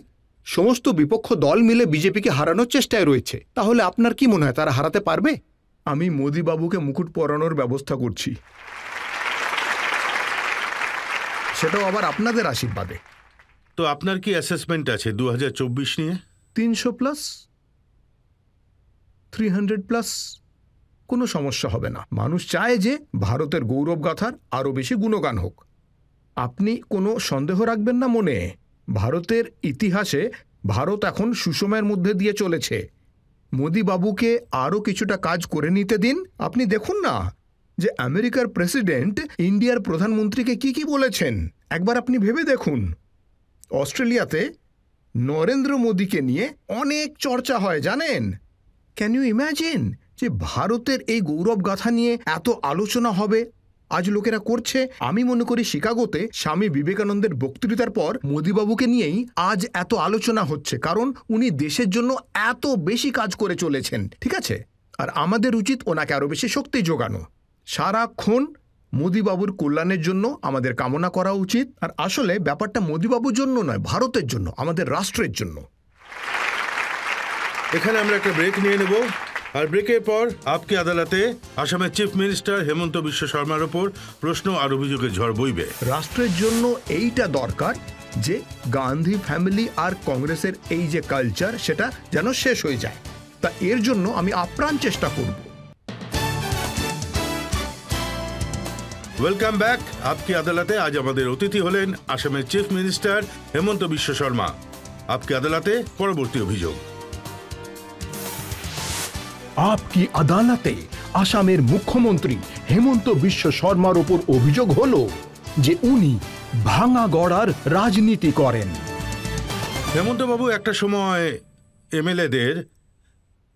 সমস্ত বিপক্ষ দল মিলে বিজেপিকে হারানোর চেষ্টায় রয়েছে, তাহলে আপনার কি মনে হয় তারা হারাতে পারবে? আমি মোদী বাবুকে মুকুট পরানোর ব্যবস্থা করছি, সেটাও আবার আপনাদের আশীর্বাদে। তো আপনার কি অ্যাসেসমেন্ট আছে 2024 নিয়ে? 300+, 300+, কোনো সমস্যা হবে না। মানুষ চায় যে ভারতের গৌরবগাথার আরও বেশি গুণগান হোক। আপনি কোনো সন্দেহ রাখবেন না মনে, ভারতের ইতিহাসে ভারত এখন সুষমের মধ্যে দিয়ে চলেছে। মোদী বাবুকে আরও কিছুটা কাজ করে নিতে দিন। আপনি দেখুন না যে আমেরিকার প্রেসিডেন্ট ইন্ডিয়ার প্রধানমন্ত্রীকে কি কি বলেছেন, একবার আপনি ভেবে দেখুন। অস্ট্রেলিয়াতে নরেন্দ্র মোদীকে নিয়ে অনেক চর্চা হয় জানেন। ক্যান ইউ ইম্যাজিন যে ভারতের এই গৌরব গাথা নিয়ে এত আলোচনা হবে? আজ লোকেরা করছে। আমি মনে করি শিকাগোতে স্বামী বিবেকানন্দের বক্তৃতার পর মোদীবাবুকে নিয়েই আজ এত আলোচনা হচ্ছে, কারণ উনি দেশের জন্য এত বেশি কাজ করে চলেছেন, ঠিক আছে? আর আমাদের উচিত ওনাকে আরও বেশি শক্তি যোগানো। সারাক্ষণ মোদীবাবুর কল্যাণের জন্য আমাদের কামনা করা উচিত। আর আসলে ব্যাপারটা মোদীবাবুর জন্য নয়, ভারতের জন্য, আমাদের রাষ্ট্রের জন্য। এখানে আমরা একটা ব্রেক নিয়ে নেব, আর ব্রেকের পর আপকি আদালতে আসামের চিফ মিনিস্টার হেমন্ত বিশ্ব শর্মার ওপর প্রশ্ন আর অভিযোগের ঝড় বইবে। রাষ্ট্রের জন্য এইটা দরকার যে গান্ধী ফ্যামিলি আর কংগ্রেসের এই যে কালচার, সেটা যেন শেষ হয়ে যায়। তা এর জন্য আমি আপ্রাণ চেষ্টা করব। Welcome back. আপকি আদালতে আজ আমাদের অতিথি হলেন আসামের চিফ মিনিস্টার হেমন্ত বিশ্ব শর্মা। আপকি আদালতে পরবর্তী অভিযোগ। আপকি আদালতে আসামের মুখ্যমন্ত্রী হেমন্ত বিশ্ব শর্মার উপর অভিযোগ হলো যে উনি ভাঙা গড়ার রাজনীতি করেন। হেমন্তবাবু, একটা সময় এমএলএদের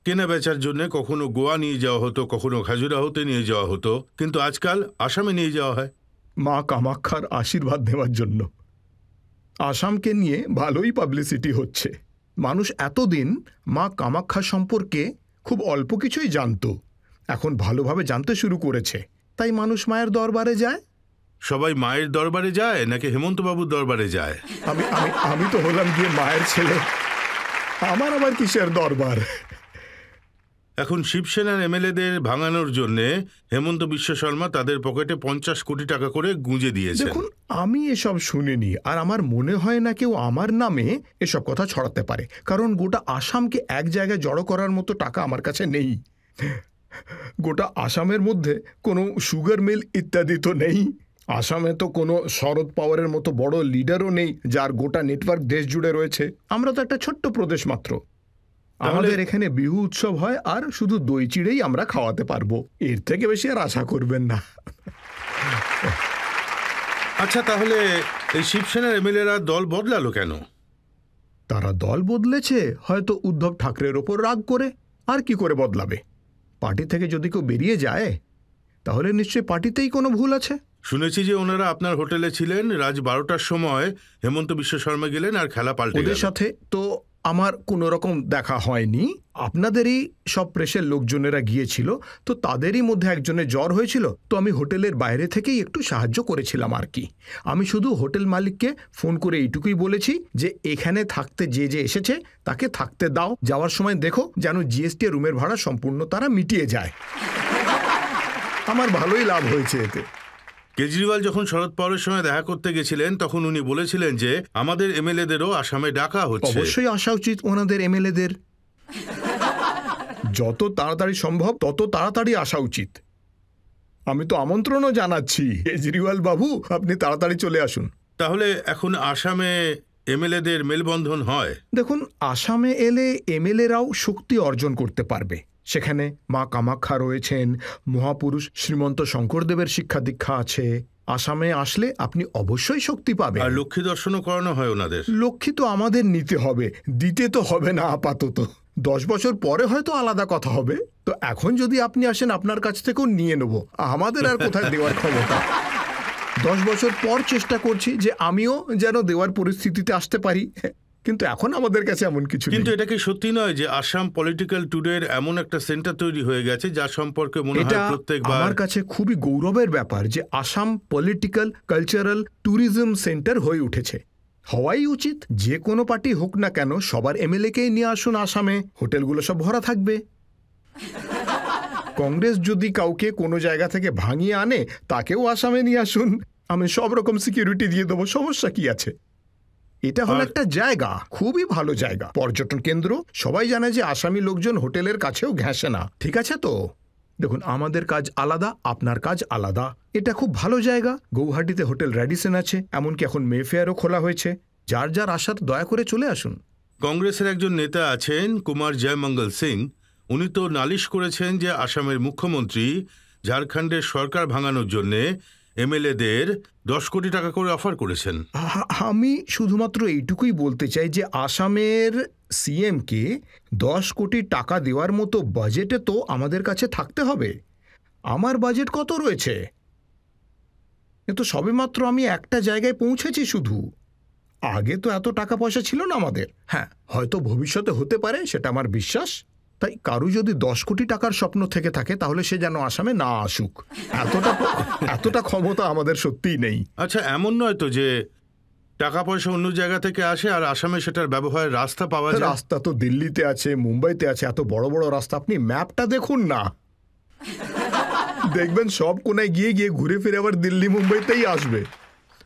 কেনা বেচার জন্য কখনো গোয়া নিয়ে যাওয়া হতো, কখনো খাজুরাহোতে নিয়ে যাওয়া হতো, কিন্তু আজকাল আসামে নিয়ে যাওয়া হয় মা কামাখ্যার আশীর্বাদ নেওয়ার জন্য। আসামকে নিয়ে ভালোই পাবলিসিটি হচ্ছে। মানুষ এতদিন মা কামাখ্যা সম্পর্কে খুব অল্প কিছুই জানতো, এখন ভালোভাবে জানতে শুরু করেছে, তাই মানুষ মায়ের দরবারে যায়। সবাই মায়ের দরবারে যায় নাকি হেমন্তবাবুর দরবারে যায়? আমি আমি আমি তো হলাম গিয়ে মায়ের ছেলে, আমার আবার কিসের দরবার? এখন শিবসেনার এমএলএদের ভাঙানোর জন্য হেমন্ত বিশ্ব শর্মা তাদের পকেটে 50 কোটি টাকা করে গুঁজে দিয়েছেন। দেখুন, আমি এসব শুনিনি, আর আমার মনে হয় না কেউ আমার নামে এসব কথা ছড়াতে পারে, কারণ গোটা আসামকে এক জায়গায় জড়ো করার মতো টাকা আমার কাছে নেই। গোটা আসামের মধ্যে কোনো সুগার মিল ইত্যাদি তো নেই। আসামে তো কোনো শরদ পাওয়ারের মতো বড় লিডারও নেই যার গোটা নেটওয়ার্ক দেশ জুড়ে রয়েছে। আমরা তো একটা ছোট্ট প্রদেশ মাত্র। আমাদের এখানে বিহু উৎসব হয় আর শুধু দই চিড়েই আমরা খাওয়াতে পারবো, এর থেকে বেশি আর আশা করবেন না। আচ্ছা, তাহলে এই শিবসেনার এমএলএরা দল বদলালো কেন? তারা দল বদলেছে হয়তো উদ্ধব ঠাকরের ওপর রাগ করে। আর কি করে বদলাবে? পার্টি থেকে যদি কেউ বেরিয়ে যায় তাহলে নিশ্চয়ই পার্টিতেই কোনো ভুল আছে। শুনেছি যে ওনারা আপনার হোটেলে ছিলেন, রাত 12টার সময় হেমন্ত বিশ্ব শর্মা গেলেন আর খেলা পাল্টে গেল। ওদের সাথে তো আমার কোনো রকম দেখা হয়নি। আপনাদেরই সব প্রেসের লোকজনেরা গিয়েছিল, তো তাদেরই মধ্যে একজনের জ্বর হয়েছিল, তো আমি হোটেলের বাইরে থেকেই একটু সাহায্য করেছিলাম আর কি। আমি শুধু হোটেল মালিককে ফোন করে এইটুকুই বলেছি যে এখানে থাকতে যে যে এসেছে তাকে থাকতে দাও, যাওয়ার সময় দেখো যেন জিএসটি রুমের ভাড়া সম্পূর্ণ তারা মিটিয়ে যায়। আমার ভালোই লাভ হয়েছে এতে। কেজরিওয়াল যখন শরদ পাওয়ারের সঙ্গে দেখা করতে গেছিলেন তখন উনি বলেছিলেন যে আমাদের এমএলএদেরও আসামে ডাকা হচ্ছে। অবশ্যই আসা উচিত ওনাদের এমএলএদের। যত তাড়াতাড়ি সম্ভব তত তাড়াতাড়ি আসা উচিত। আমি তো আমন্ত্রণও জানাচ্ছি, কেজরিওয়াল বাবু আপনি তাড়াতাড়ি চলে আসুন। তাহলে এখন আসামে এমএলএদের মেলবন্ধন হয়? দেখুন, আসামে এলে এমএলএরাও শক্তি অর্জন করতে পারবে। সেখানে মা কামাখ্যা রয়েছেন, মহাপুরুষ শ্রীমন্ত শঙ্করদেবের শিক্ষা দীক্ষা আছে। আসামে আসলে আপনি অবশ্যই শক্তি পাবেন। আর লক্ষ্মী দর্শনও করানো হয় ওনাদের। লক্ষ্মী তো আমাদের নিতে হবে, দিতে তো হবে না আপাতত। 10 বছর পরে হয়তো আলাদা কথা হবে। তো এখন যদি আপনি আসেন আপনার কাছ থেকেও নিয়ে নেব, আমাদের আর কোথায় দেওয়ার ক্ষমতা। 10 বছর পর চেষ্টা করছি যে আমিও যেন দেওয়ার পরিস্থিতিতে আসতে পারি, কিন্তু এখন আমাদের কাছে এমন কিছু নেই। কিন্তু এটা কি সত্যি নয় যে আসাম পলিটিক্যাল টুডের এমন একটা সেন্টার তৈরি হয়ে গেছে যা সম্পর্কে মনে হয় প্রত্যেকবার? আমার কাছে খুবই গৌরবের ব্যাপার যে Assam political cultural tourism centre হয়ে উঠেছে। হওয়াই উচিত। যে কোনো পার্টি হোক না কেন সবার এমএলএকেই নিয়ে আসুন আসামে, হোটেলগুলো সব ভরা থাকবে। কংগ্রেস যদি কাউকে কোনো জায়গা থেকে ভাঙিয়ে আনে তাকেও আসামে নিয়ে আসুন, আমি সব রকম সিকিউরিটি দিয়ে দেবো, সমস্যা কি আছে? এটা হলো একটা জায়গা, খুবই ভালো জায়গা, পর্যটন কেন্দ্র। সবাই জানে যে আসামি লোকজন হোটেলের কাছেও ঘেঁষে না, ঠিক আছে তো? দেখুন, আমাদের কাজ আলাদা, আপনার কাজ আলাদা। এটা খুব ভালো জায়গা। গৌহাটিতে হোটেল র্যাডিসন আছে, এমনকি এখন মেফেয়ারও খোলা হয়েছে। যার যার আসার দয়া করে চলে আসুন। কংগ্রেসের একজন নেতা আছেন কুমার জয়মঙ্গল সিং, উনি তো নালিশ করেছেন যে আসামের মুখ্যমন্ত্রী ঝাড়খণ্ডের সরকার ভাঙানোর জন্যে এমএলএদের 10 কোটি টাকা করে অফার করেছেন। আমি শুধুমাত্র এইটুকুই বলতে চাই যে আসামের সিএমকে 10 কোটি টাকা দেওয়ার মতো বাজেটে তো আমাদের কাছে থাকতে হবে। আমার বাজেট কত রয়েছে? এ তো সবেমাত্র আমি একটা জায়গায় পৌঁছেছি শুধু। আগে তো এত টাকা পয়সা ছিল না আমাদের। হ্যাঁ, হয়তো ভবিষ্যতে হতে পারে, সেটা আমার বিশ্বাস। তাই কারু যদি 10 কোটি টাকার স্বপ্ন থেকে থাকে তাহলে সে যেন আসামে না আসুক। এতটা ক্ষমতা আমাদের সত্যিই নেই। আচ্ছা, এমন নয় তো যে টাকা পয়সা অন্য জায়গা থেকে আসে আর আসামে সেটার ব্যবহারের রাস্তা পাওয়া যায়? রাস্তা তো দিল্লিতে আছে, মুম্বাইতে আছে, এত বড় বড় রাস্তা। আপনি ম্যাপটা দেখুন না, দেখবেন সব কোনায় গিয়ে গিয়ে ঘুরে ফিরে আবার দিল্লি মুম্বাইতেই আসবে।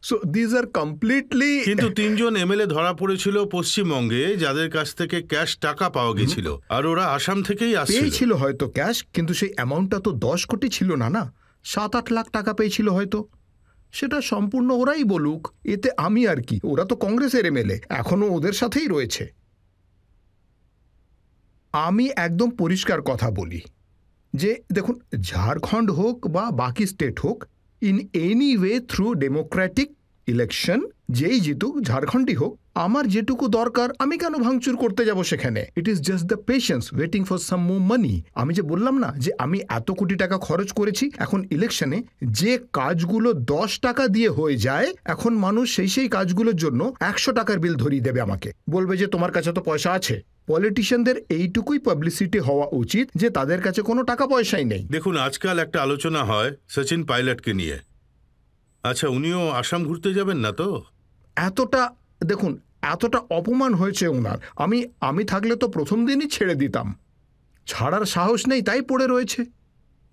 So this are completely. কিন্তু 3 জন এমএলএ ধরা পড়েছিল পশ্চিমবঙ্গে যাদের কাছ থেকে ক্যাশ টাকা পাওয়া গেছিল, আর ওরা আসাম থেকেই পেয়েছিল হয়তো ক্যাশ, কিন্তু সেই অ্যামাউন্টটা তো 10 কোটি ছিল না, না 7-8 লাখ টাকা পেয়েছিল হয়তো। সেটা সম্পূর্ণ ওরাই বলুক, এতে আমি আর কি? ওরা তো কংগ্রেসের এমএলএ, এখনো ওদের সাথেই রয়েছে। আমি একদম পরিষ্কার কথা বলি যে দেখুন, ঝাড়খণ্ড হোক বা বাকি স্টেট হোক, in any way through Democratic election যেই জিতুক, ঝাড়খণ্ডই হোক, আমার যেটুকু দরকার আমি কেন ভাঙচুর করতে যাব সেখানে? It is just the patience waiting for some more money. আমি যে বললাম না যে আমি এত কোটি টাকা খরচ করেছি, এখন ইলেকশনে যে কাজগুলো 10 টাকা দিয়ে হয়ে যায়, এখন মানুষ সেই কাজগুলোর জন্য 100 টাকার বিল ধরিয়ে দেবে আমাকে, বলবে যে তোমার কাছে তো পয়সা আছে। পলিটিশিয়ানদের এইটুকুই পাবলিসিটি হওয়া উচিত যে তাদের কাছে কোনো টাকা পয়সাই নেই। দেখুন, আজকাল একটা আলোচনা হয় সচিন পাইলটকে নিয়ে। আচ্ছা, উনিও আসাম ঘুরতে যাবেন না তো? এতটা অপমান হয়েছে ওনার। আমি থাকলে তো প্রথম দিনই ছেড়ে দিতাম। ছাড়ার সাহস নেই, তাই পড়ে রয়েছে।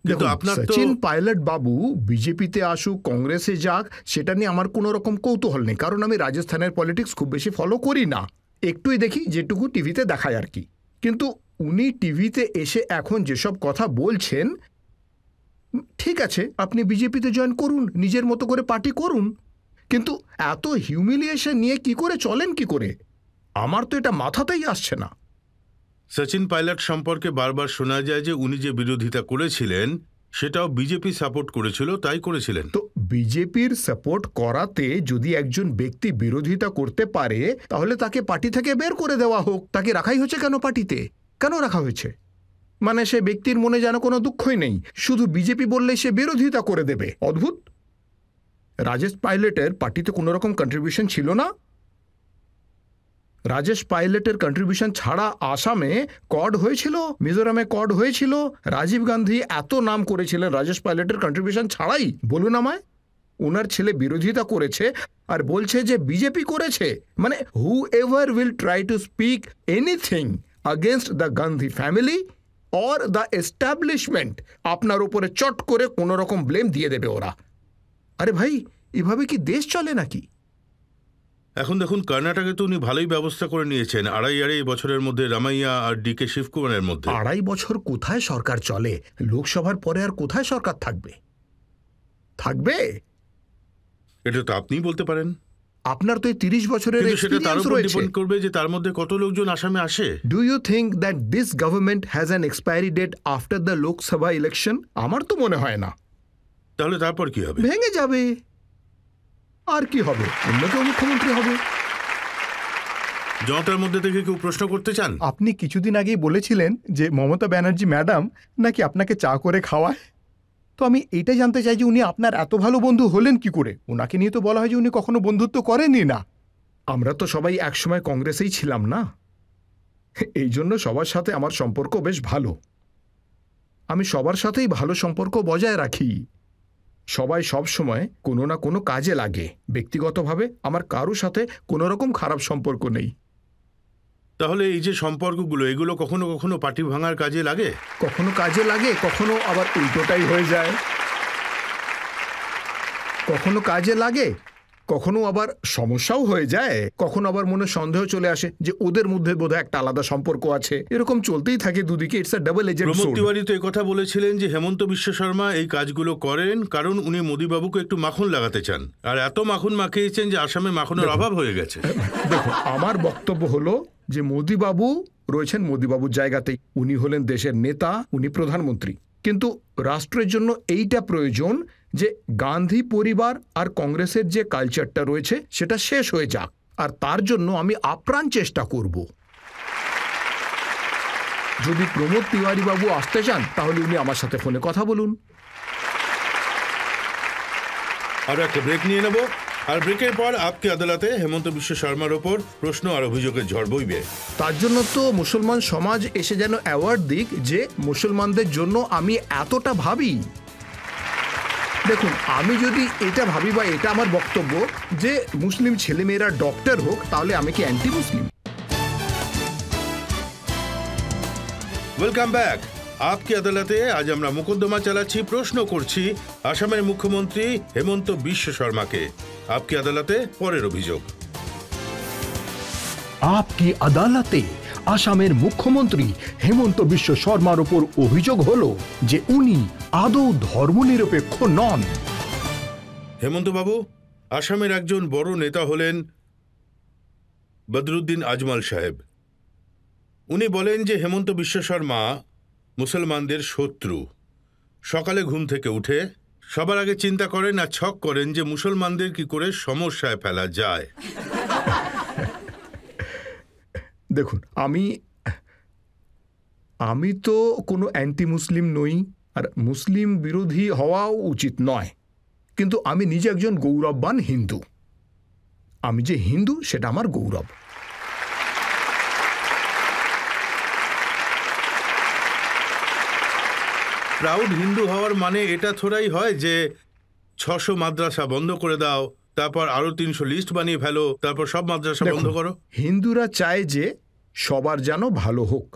দেখুন, সচিন পাইলট বাবু বিজেপিতে আসুক, কংগ্রেসে যাক, সেটা নিয়ে আমার কোনো রকম কৌতূহল নেই, কারণ আমি রাজস্থানের পলিটিক্স খুব বেশি ফলো করি না। একটুই দেখি, যেটুকু টিভিতে দেখায় আর কি। কিন্তু উনি টিভিতে এসে এখন যেসব কথা বলছেন, ঠিক আছে, আপনি বিজেপিতে জয়েন করুন, নিজের মতো করে পার্টি করুন, কিন্তু এত হিউমিলিয়েশন নিয়ে কি করে চলেন কি করে? আমার তো এটা মাথাতেই আসছে না। সচিন পাইলট সম্পর্কে বারবার শোনা যায় যে উনি যে বিরোধিতা করেছিলেন সেটাও বিজেপি সাপোর্ট করেছিল, তাই করেছিলেন। তো বিজেপির সাপোর্ট করাতে যদি একজন ব্যক্তি বিরোধিতা করতে পারে, তাহলে তাকে পার্টি থেকে বের করে দেওয়া হোক। তাকে রাখাই হচ্ছে কেন পার্টিতে? কেন রাখা হয়েছে? মানে সে ব্যক্তির মনে যেন কোনো দুঃখই নেই, শুধু বিজেপি বললে সে বিরোধিতা করে দেবে। অদ্ভুত। রাজেশ পাইলটের পার্টিতে কোনো রকম কন্ট্রিবিউশন ছিল না। রাজেশ পাইলটের কন্ট্রিবিউশন ছাড়া আসামে কড হয়েছিল, মিজোরামে কড হয়েছিল। রাজীব গান্ধী এত নাম করেছিলেন রাজেশ পাইলটের কন্ট্রিবিউশন ছাড়াই। বলুন আমায়, ওনার ছেলে বিরোধিতা করেছে আর বলছে যে বিজেপি করেছে। মানে হু ever will try to speak anything against the Gandhi family or the establishment, আপনার উপরে চট করে কোনো রকম ব্লেম দিয়ে দেবে ওরা। আরে ভাই, এভাবে কি দেশ চলে নাকি? এখন দেখুন, কর্ণাটকে তো উনি ভালোই ব্যবস্থা করে নিয়েছেন, আড়াই বছরের মধ্যে রামাইয়া আর ডিকে শিবকুমারের মধ্যে। 2.5 বছর কোথায় সরকার চলে? লোকসভার পরে আর কোথায় সরকার থাকবে? থাকবে? এটা তো আপনিই বলতে পারেন। আপনার তো এই 30 বছরের কিন্তু সেটা তার এক্সপেরিয়েন্স উপর রয়েছে। ডিপেন্ড করবে যে তার মধ্যে কত লোকজন আসামে আসে। Do you think that this government has an expiry date after the Lok Sabha election? আমার তো মনে হয় না। তাহলে তারপর কি হবে? ভেঙে যাবে। আর কি হবে? অন্য কেউ মুখ্যমন্ত্রী হবে। জনতার মধ্যে থেকে কেউ প্রশ্ন করতে চান? আপনি কিছুদিন আগেই বলেছিলেন যে মমতা ব্যানার্জি ম্যাডাম নাকি আপনাকে চা করে খাওয়ায়। তো আমি এইটাই জানতে চাই যে উনি আপনার এত ভালো বন্ধু হলেন কি করে? ওনাকে নিয়ে তো বলা হয় যে উনি কখনো বন্ধুত্ব করেনই না। আমরা তো সবাই একসময় কংগ্রেসেই ছিলাম না, এই জন্য সবার সাথে আমার সম্পর্ক বেশ ভালো। আমি সবার সাথেই ভালো সম্পর্ক বজায় রাখি। সবাই সব সময় কোনো না কোনো কাজে লাগে। ব্যক্তিগতভাবে আমার কারোর সাথে কোনো রকম খারাপ সম্পর্ক নেই। তাহলে এই যে সম্পর্কগুলো, এগুলো কখনো কখনো পার্টি ভাঙার কাজে লাগে? কখনো কাজে লাগে, কখনো আবার উল্টোটাই হয়ে যায়। কখনো কাজে লাগে, কখনো আবার সমস্যাও হয়ে যায়। কখনো আবার মনে সন্দেহ চলে আসে যে ওদের মধ্যে বোধহয় একটা আলাদা সম্পর্ক আছে। এরকম চলতেই থাকে দুদিকে। It's a double edged Pramod sword. Tiwari তো কথা বলেছিলেন যে হেমন্ত বিশ্ব শর্মা এই কাজগুলো করেন কারণ উনি মোদিবাবুকে একটু মাখন লাগাতে চান, আর এত মাখন মাখিয়েছেন যে আসামে মাখনের অভাব হয়ে গেছে। দেখো, আমার বক্তব্য হলো যে মোদিবাবু রয়েছেন মোদিবাবুর জায়গাতেই। উনি হলেন দেশের নেতা, উনি প্রধানমন্ত্রী। কিন্তু রাষ্ট্রের জন্য এইটা প্রয়োজন যে গান্ধী পরিবার আর কংগ্রেসের যে কালচারটা রয়েছে সেটা শেষ হয়ে যাক, আর তার জন্য আমি আপ্রাণ চেষ্টা করব। যদি প্রমোদ তিওয়ারি বাবু আসতে চান তাহলে উনি আমার সাথে ফোনে কথা বলুন। আর একটা ব্রেক নিয়ে নেব, আর ব্রেকের পর আপকে আদালতে হেমন্ত বিশ্ব শর্মার ওপর প্রশ্ন আর অভিযোগের ঝড় বইবে। তার জন্য তো মুসলমান সমাজ এসে যেন অ্যাওয়ার্ড দিক যে মুসলমানদের জন্য আমি এতটা ভাবি। দেখুন, আমি যদি এটা ভাবি বা এটা আমার বক্তব্য যে মুসলিম ছেলেমেয়েরা ডক্টর হোক, তাহলে আমি কি অ্যান্টি মুসলিম? Welcome back. আপকে আদালতে আজ আমরা মোকদ্দমা চালাচ্ছি, প্রশ্ন করছি আসামের মুখ্যমন্ত্রী হেমন্ত বিশ্ব শর্মাকে। আপকে আদালতে পরের অভিযোগ। আপকি আদালতে আসামের মুখ্যমন্ত্রী হেমন্ত বিশ্ব শর্মার উপর অভিযোগ হলো যে উনি আদৌ ধর্মনিরপেক্ষ নন। হেমন্ত বাবু, আসামের একজন বড় নেতা হলেন বদরুদ্দিন আজমল সাহেব। উনি বলেন যে হেমন্ত বিশ্ব শর্মা মুসলমানদের শত্রু। সকালে ঘুম থেকে উঠে সবার আগে চিন্তা করেন আর ছক করেন যে মুসলমানদের কি করে সমস্যায় ফেলা যায়। দেখুন, আমি তো কোনো অ্যান্টি মুসলিম নই, আর মুসলিম বিরোধী হওয়াও উচিত নয়, কিন্তু আমি নিজে একজন গৌরববান হিন্দু। আমি যে হিন্দু সেটা আমার গৌরব। প্রাউড হিন্দু হওয়ার মানে এটা থোড়াই হয় যে 600 মাদ্রাসা বন্ধ করে দাও, তারপর আরো 300 লিস্ট বানিয়ে ফেলো, তারপর সব মাদ্রাসা বন্ধ করো। হিন্দুরা চায় যে সবার যেন ভালো হোক।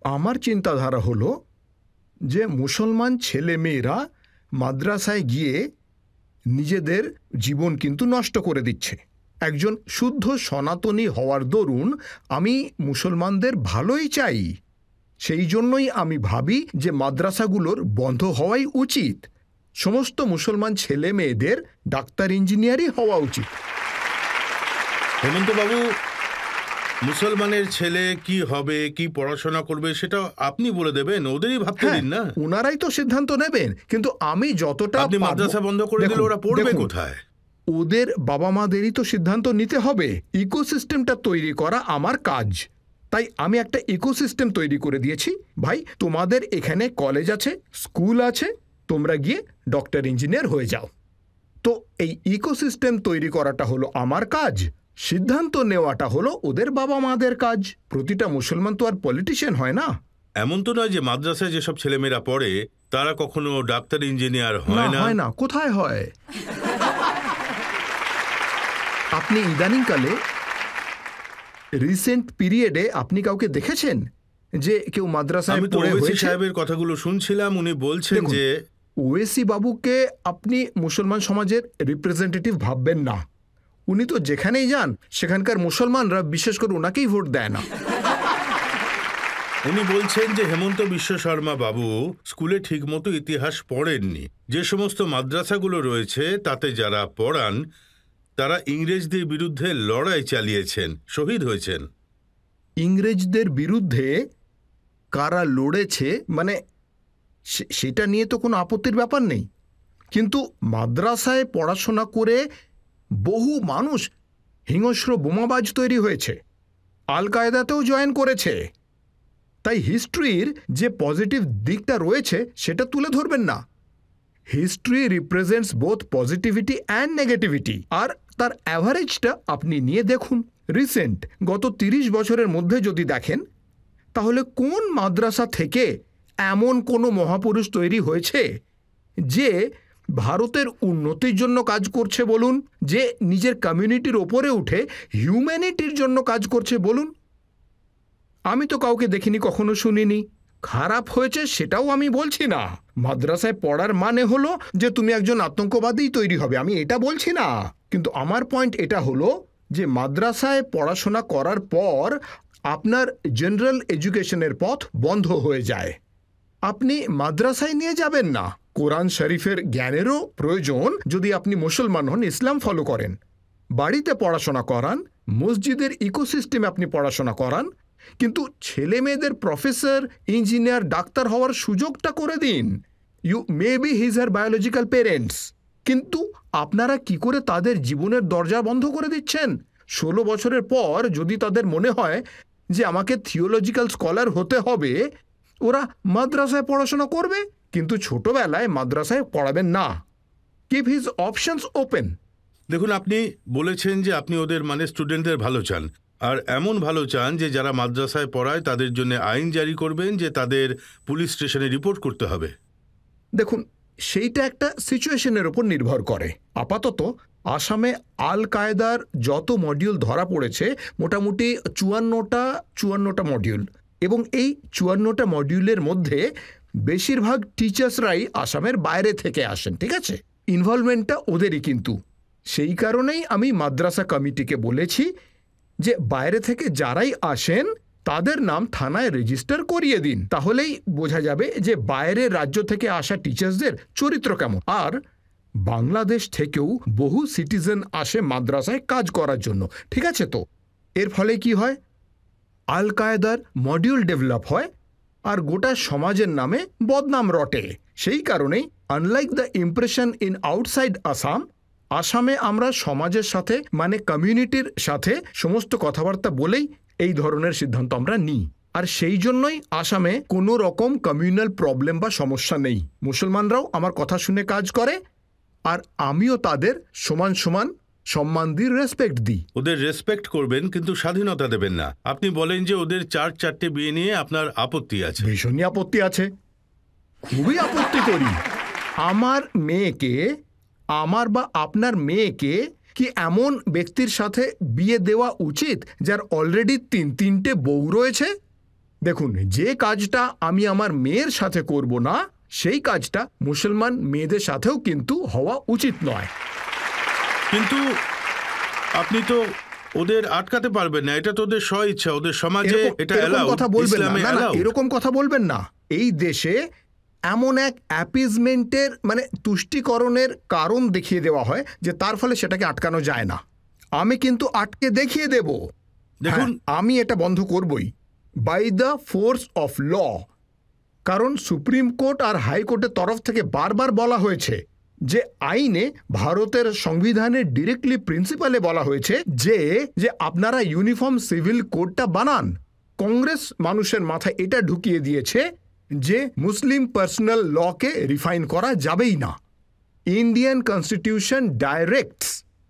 আমার চিন্তাধারা হলো যে মুসলমান ছেলে মেয়েরা মাদ্রাসায় গিয়ে নিজেদের জীবন কিন্তু নষ্ট করে দিচ্ছে। একজন শুদ্ধ সনাতনী হওয়ার দরুন আমি মুসলমানদের ভালোই চাই, সেই জন্যই আমি ভাবি যে মাদ্রাসাগুলোর বন্ধ হওয়াই উচিত। সমস্ত মুসলমান ছেলে মেয়েদের ডাক্তার ইঞ্জিনিয়ারই হওয়া উচিত। হেমন্তবাবু, মুসলমানের ছেলে কি হবে, কি পড়াশোনা করবে সেটা আপনি বলে দেবেন, ওদেরই ভাবতে দিন না। ওনারাই তো সিদ্ধান্ত নেবেন, কিন্তু আমি যতটা আপনি মাদ্রাসা বন্ধ করে দিলে ওরা পড়বে কোথায়? ওদের বাবা মাদেরই তো সিদ্ধান্ত নিতে হবে। ইকোসিস্টেমটা তৈরি করা আমার কাজ, তাই আমি একটা ইকোসিস্টেম তৈরি করে দিয়েছি। ভাই, তোমাদের এখানে কলেজ আছে, স্কুল আছে, তোমরা গিয়ে ডক্টর ইঞ্জিনিয়ার হয়ে যাও। তো এই ইকোসিস্টেম তৈরি করাটা হলো আমার কাজ, সিদ্ধান্ত নেওয়াটা হলো ওদের বাবা মাদের কাজ। প্রতিটা মুসলমান তো আর পলিটিশিয়ান হয় না। এমন তো নয় যে মাদ্রাসায় যেসব ছেলেমেয়েরা পড়ে তারা কখনো ডাক্তার ইঞ্জিনিয়ার হয় না। হয় না, কোথায় হয়? আপনি ইদানিংকালে রিসেন্ট পিরিয়ডে আপনি কাউকে দেখেছেন যে কেউ মাদ্রাসায় আমি তো পড়ে ওয়েসি হয়েছে? সাহেবের কথাগুলো শুনছিলাম, উনি বলছেন দেখুন, যে ওয়েসি বাবুকে আপনি মুসলমান সমাজের রিপ্রেজেন্টেটিভ ভাববেন না। উনি তো যেখানেই যান সেখানকার মুসলমানরা বিশেষ করে ওনাকেই ভোট দেয় না। উনি বলছেন যে হেমন্ত বিশ্ব শর্মা বাবু স্কুলে ঠিকমতো ইতিহাস পড়েননি। যে সমস্ত মাদ্রাসাগুলো রয়েছে তাতে যারা পড়ান তারা ইংরেজদের বিরুদ্ধে লড়াই চালিয়েছেন, শহীদ হয়েছেন। ইংরেজদের বিরুদ্ধে কারা লড়েছে মানে সেটা নিয়ে তো কোনো আপত্তির ব্যাপার নেই, কিন্তু মাদ্রাসায় পড়াশোনা করে বহু মানুষ হিংস্র বোমাবাজ তৈরি হয়েছে, আল কায়দাতেও জয়েন করেছে। তাই হিস্ট্রির যে পজিটিভ দিকটা রয়েছে সেটা তুলে ধরবেন না। History represents both positivity and negativity, আর তার অ্যাভারেজটা আপনি নিয়ে দেখুন। রিসেন্ট গত 30 বছরের মধ্যে যদি দেখেন, তাহলে কোন মাদ্রাসা থেকে এমন কোনো মহাপুরুষ তৈরি হয়েছে যে ভারতের উন্নতির জন্য কাজ করছে বলুন, যে নিজের কমিউনিটির ওপরে উঠে হিউম্যানিটির জন্য কাজ করছে বলুন? আমি তো কাউকে দেখিনি, কখনো শুনিনি। খারাপ হয়েছে সেটাও আমি বলছি না। মাদ্রাসায় পড়ার মানে হলো যে তুমি একজন আতঙ্কবাদী তৈরি হবে, আমি এটা বলছি না। কিন্তু আমার পয়েন্ট এটা হলো যে মাদ্রাসায় পড়াশোনা করার পর আপনার জেনারেল এডুকেশনের পথ বন্ধ হয়ে যায়। আপনি মাদ্রাসায় নিয়ে যাবেন না। কোরআন শরীফের জ্ঞানেরও প্রয়োজন যদি আপনি মুসলমান হন, ইসলাম ফলো করেন। বাড়িতে পড়াশোনা করান, মসজিদের ইকোসিস্টেমে আপনি পড়াশোনা করান, কিন্তু ছেলে মেয়েদের প্রফেসর, ইঞ্জিনিয়ার, ডাক্তার হওয়ার সুযোগটা করে দিন। You may be his her biological parents, কিন্তু আপনারা কি করে তাদের জীবনের দরজা বন্ধ করে দিচ্ছেন? 16 বছরের পর যদি তাদের মনে হয় যে আমাকে থিওলজিক্যাল স্কলার হতে হবে, ওরা মাদ্রাসায় পড়াশোনা করবে, কিন্তু ছোটবেলায় মাদ্রাসায় পড়াবেন না। Keep his options open. দেখুন, আপনি বলেছেন যে আপনি ওদের মানে স্টুডেন্টদের ভালো চান, আর এমন ভালো চান যে যারা মাদ্রাসায় পড়ায় তাদের জন্য আইন জারি করবেন যে তাদের পুলিশ স্টেশনে রিপোর্ট করতে হবে। দেখুন, সেইটা একটা সিচুয়েশনের উপর নির্ভর করে। আপাতত আসামে আল কায়দার যত মডিউল ধরা পড়েছে মোটামুটি 54টা মডিউল, এবং এই 54টা মডিউলের মধ্যে বেশিরভাগ টিচার্সরাই আসামের বাইরে থেকে আসেন, ঠিক আছে? ইনভলভমেন্টটা ওদেরই। কিন্তু সেই কারণেই আমি মাদ্রাসা কমিটিকে বলেছি যে বাইরে থেকে যারাই আসেন তাদের নাম থানায় রেজিস্টার করিয়ে দিন, তাহলেই বোঝা যাবে যে বাইরের রাজ্য থেকে আসা টিচার্সদের চরিত্র কেমন। আর বাংলাদেশ থেকেও বহু সিটিজেন আসে মাদ্রাসায় কাজ করার জন্য, ঠিক আছে? তো এর ফলে কি হয়? আল কায়দার মডিউল ডেভেলপ হয় আর গোটা সমাজের নামে বদনাম রটে। সেই কারণেই unlike the impression in outside Assam, আসামে আমরা সমাজের সাথে মানে কমিউনিটির সাথে সমস্ত কথাবার্তা বলেই এই ধরনের সিদ্ধান্ত আমরা নিই। আর সেই জন্যই আসামে কোনো রকম কমিউনাল প্রবলেম বা সমস্যা নেই। মুসলমানরাও আমার কথা শুনে কাজ করে, আর আমিও তাদের সমান সমান সম্মান দিই, রেসপেক্ট দিই। ওদের রেসপেক্ট করবেন কিন্তু স্বাধীনতা দেবেন না। আপনি বলেন যে ওদের 4-4টে বিয়ে নিয়ে আপনার আপত্তি আছে। ভীষণই আপত্তি আছে, খুবই আপত্তি করি। আমার মেয়েকে, আমার বা আপনার মেয়েকে কি এমন ব্যক্তির সাথে বিয়ে দেওয়া উচিত যার অলরেডি 3-3টে বউ রয়েছে? দেখুন, যে কাজটা আমি আমার মেয়ের সাথে করব না, সেই কাজটা মুসলমান মেয়েদের সাথেও কিন্তু হওয়া উচিত নয়। কিন্তু আপনি তো ওদের আটকাতে পারবেন না, এটা তো ওদের স্ব ইচ্ছা, ওদের সমাজে এটা এরকম অ্যালাউড, কথা বলবেন না, ইসলামে না না, অ্যালাউড। এরকম কথা বলবেন না। এই দেশে এমন এক অ্যাপিজমেন্টের মানে তুষ্টিকরণের কারণ দেখিয়ে দেওয়া হয় যে তার ফলে সেটাকে আটকানো যায় না। আমি কিন্তু আটকে দেখিয়ে দেব। দেখুন, হ্যাঁ, আমি এটা বন্ধ করবই by the force of law. কারণ সুপ্রিম কোর্ট আর হাইকোর্টের তরফ থেকে বারবার বলা হয়েছে যে আইনে ভারতের সংবিধানের ডিরেক্টলি প্রিন্সিপালে বলা হয়েছে যে যে আপনারা ইউনিফর্ম সিভিল কোডটা বানান। কংগ্রেস মানুষের মাথায় এটা ঢুকিয়ে দিয়েছে যে মুসলিম পার্সোনাল লকে রিফাইন করা যাবেই না। Indian Constitution directs,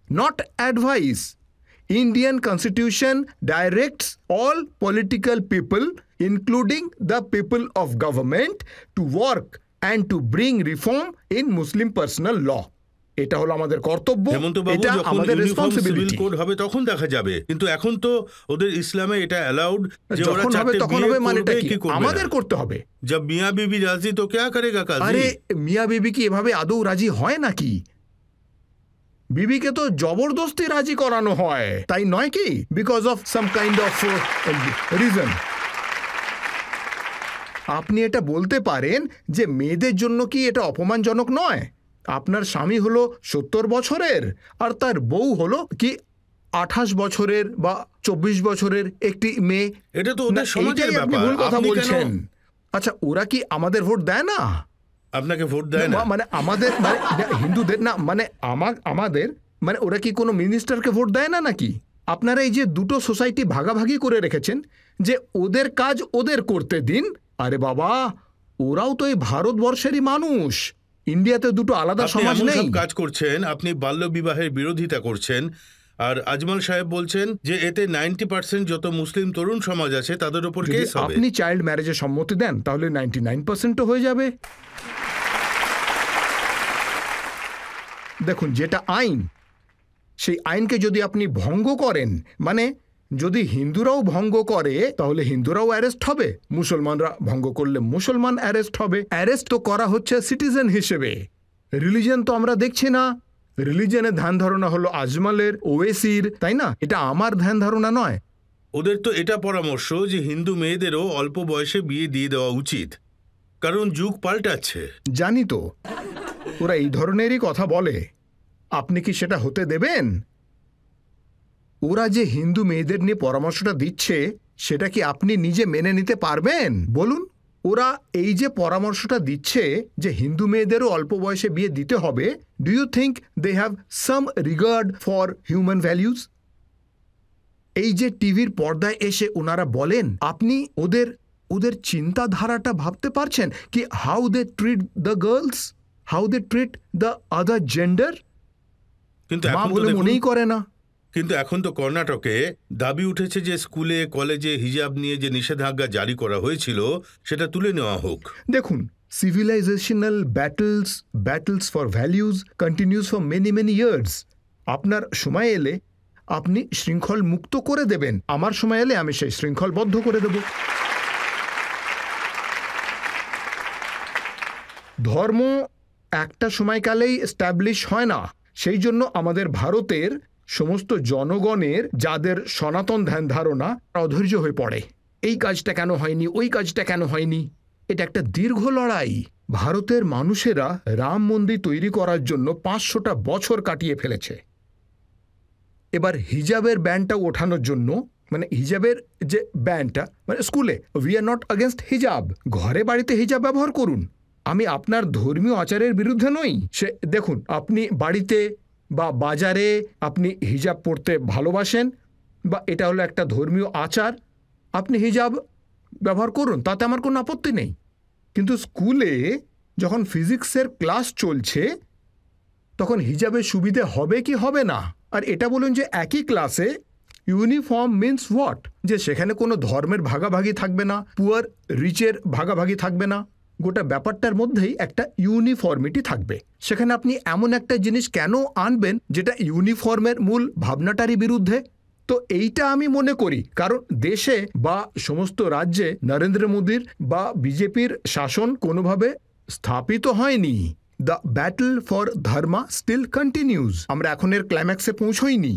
not advise. Indian Constitution directs all political people, including the people of government, to work and to bring reform in Muslim personal law. এটা হলো আমাদের কর্তব্য, হেমন্তবাবু, এটা যখন আমাদের ইউনিফর্ম সিভিল রেসপন্সিবিলিটি। কোড হবে তখন দেখা যাবে, কিন্তু এখন তো ওদের ইসলামে এটা অ্যালাউড যে ওরা যখন হবে চারটে তখন বিয়ে হবে, মানেটা করবে কি? কি করবে আমাদের না। করতে হবে। जब मियाँ बीवी राजी तो क्या करेगा काजी? আরে মিয়া বিবি কি এভাবে আদৌ রাজি হয় নাকি? বিবিকে তো জবরদস্তি রাজি করানো হয়, তাই নয় কি? Because of some kind of reason. আপনি এটা বলতে পারেন যে মেয়েদের জন্য কি এটা অপমানজনক নয়? আপনার স্বামী হলো 70 বছরের আর তার বউ হলো কি 28 বছরের বা 24 বছরের একটি মেয়ে। এটা তো ওদের না, সমাজের এইটাই আপনি ব্যাপার। ভুল কথা আপনি কেন বলছেন। আচ্ছা, ওরা কি আমাদের ভোট দেয় না? আপনাকে ভোট দেয় না? মানে আমাদের মানে হিন্দুদের না, মানে আমাদের মানে ওরা কি কোনো মিনিস্টারকে ভোট দেয় না নাকি? আপনারা এই যে দুটো সোসাইটি ভাগাভাগি করে রেখেছেন যে ওদের কাজ ওদের করতে দিন। আরে বাবা, ওরাও তো এই ভারতবর্ষেরই মানুষ। ইন্ডিয়াতে দুটো আলাদা আপনি সমাজ এমন নেই। সব কাজ করছেন, আপনি বাল্য বিবাহের বিরোধিতা করছেন, আর আজমল সাহেব বলছেন যে এতে 90% যত মুসলিম তরুণ সমাজ আছে তাদের উপর যদি কেস হবে। আপনি চাইল্ড ম্যারেজে সম্মতি দেন তাহলে 99%ও হয়ে যাবে। দেখুন, যেটা আইন, সেই আইনকে যদি আপনি ভঙ্গ করেন, মানে যদি হিন্দুরাও ভঙ্গ করে তাহলে হিন্দুরাও অ্যারেস্ট হবে, মুসলমানরা ভঙ্গ করলে মুসলমান অ্যারেস্ট হবে। অ্যারেস্ট তো করা হচ্ছে সিটিজেন হিসেবে, রিলিজিয়ন তো আমরা দেখছি না। রিলিজিয়নের ধ্যান ধারণা হলো আজমলের, ওয়েসির, তাই না? এটা আমার ধ্যান ধারণা নয়। ওদের তো এটা পরামর্শ যে হিন্দু মেয়েদেরও অল্প বয়সে বিয়ে দিয়ে দেওয়া উচিত, কারণ যুগ পাল্টাচ্ছে। জানি তো, ওরা এই ধরনেরই কথা বলে। আপনি কি সেটা হতে দেবেন? ওরা যে হিন্দু মেয়েদের নিয়ে পরামর্শটা দিচ্ছে সেটা কি আপনি নিজে মেনে নিতে পারবেন বলুন? ওরা এই যে পরামর্শটা দিচ্ছে যে হিন্দু মেয়েদেরও অল্প বয়সে বিয়ে দিতে হবে, do you think they have some regard for human values? এই যে টিভির পর্দায় এসে ওনারা বলেন, আপনি ওদের ওদের চিন্তাধারাটা ভাবতে পারছেন কি? How they treat the girls, how they treat the other gender. কিন্তু মা এখন তো বলে দেখুন, মনেই করে না। কিন্তু এখন তো কর্ণাটকে দাবি উঠেছে যে স্কুলে কলেজে হিজাব নিয়ে যে নিষেধাজ্ঞা জারি করা হয়েছিল সেটা তুলে নেওয়া হোক। দেখুন, civilisational battles for values continuous for many many years. আপনার সময় এলে আপনি শৃঙ্খল মুক্ত করে দেবেন, আমার সময় এলে আমি সেই শৃঙ্খলবদ্ধ করে দেব। ধর্ম একটা সময়কালেই এস্টাবলিশ হয় না। সেই জন্য আমাদের ভারতের সমস্ত জনগণের যাদের সনাতন ধ্যান ধারণা অধৈর্য হয়ে পড়ে। এই কাজটা কেন হয়নি, ওই কাজটা কেন হয়নি। এটা একটা দীর্ঘ লড়াই। ভারতের মানুষেরা রাম মন্দির তৈরি করার জন্য 500টা বছর কাটিয়ে ফেলেছে। এবার হিজাবের ব্যানটা ওঠানোর জন্য, মানে হিজাবের যে ব্যানটা, মানে স্কুলে উই আর নট अगेंस्ट হিজাব, ঘরে বাড়িতে হিজাব ব্যবহার করুন। আমি আপনার ধর্মীয় আচারের বিরুদ্ধে নই। সে দেখুন, আপনি বাড়িতে বা বাজারে আপনি হিজাব পরতে ভালোবাসেন বা এটা হলো একটা ধর্মীয় আচার, আপনি হিজাব ব্যবহার করুন, তাতে আমার কোনো আপত্তি নেই। কিন্তু স্কুলে যখন ফিজিক্সের ক্লাস চলছে তখন হিজাবের সুবিধে হবে কি হবে না? আর এটা বলুন যে একই ক্লাসে ইউনিফর্ম মিন্স হোয়াট? যে সেখানে কোনো ধর্মের ভাগাভাগি থাকবে না, পুয়ার রিচের ভাগাভাগি থাকবে না, গোটা ব্যাপারটার মধ্যেই একটা ইউনিফর্মিটি থাকবে। সেখানে আপনি এমন একটা জিনিস কেন আনবেন যেটা ইউনিফর্মের মূল ভাবনাটারই বিরুদ্ধে? তো এইটা আমি মনে করি, কারণ দেশে বা সমস্ত রাজ্যে নরেন্দ্র মোদীর বা বিজেপির শাসন কোনোভাবে স্থাপিত হয়নি। The battle for dharma still continues. আমরা এখন এর ক্লাইম্যাক্সে পৌঁছইনি।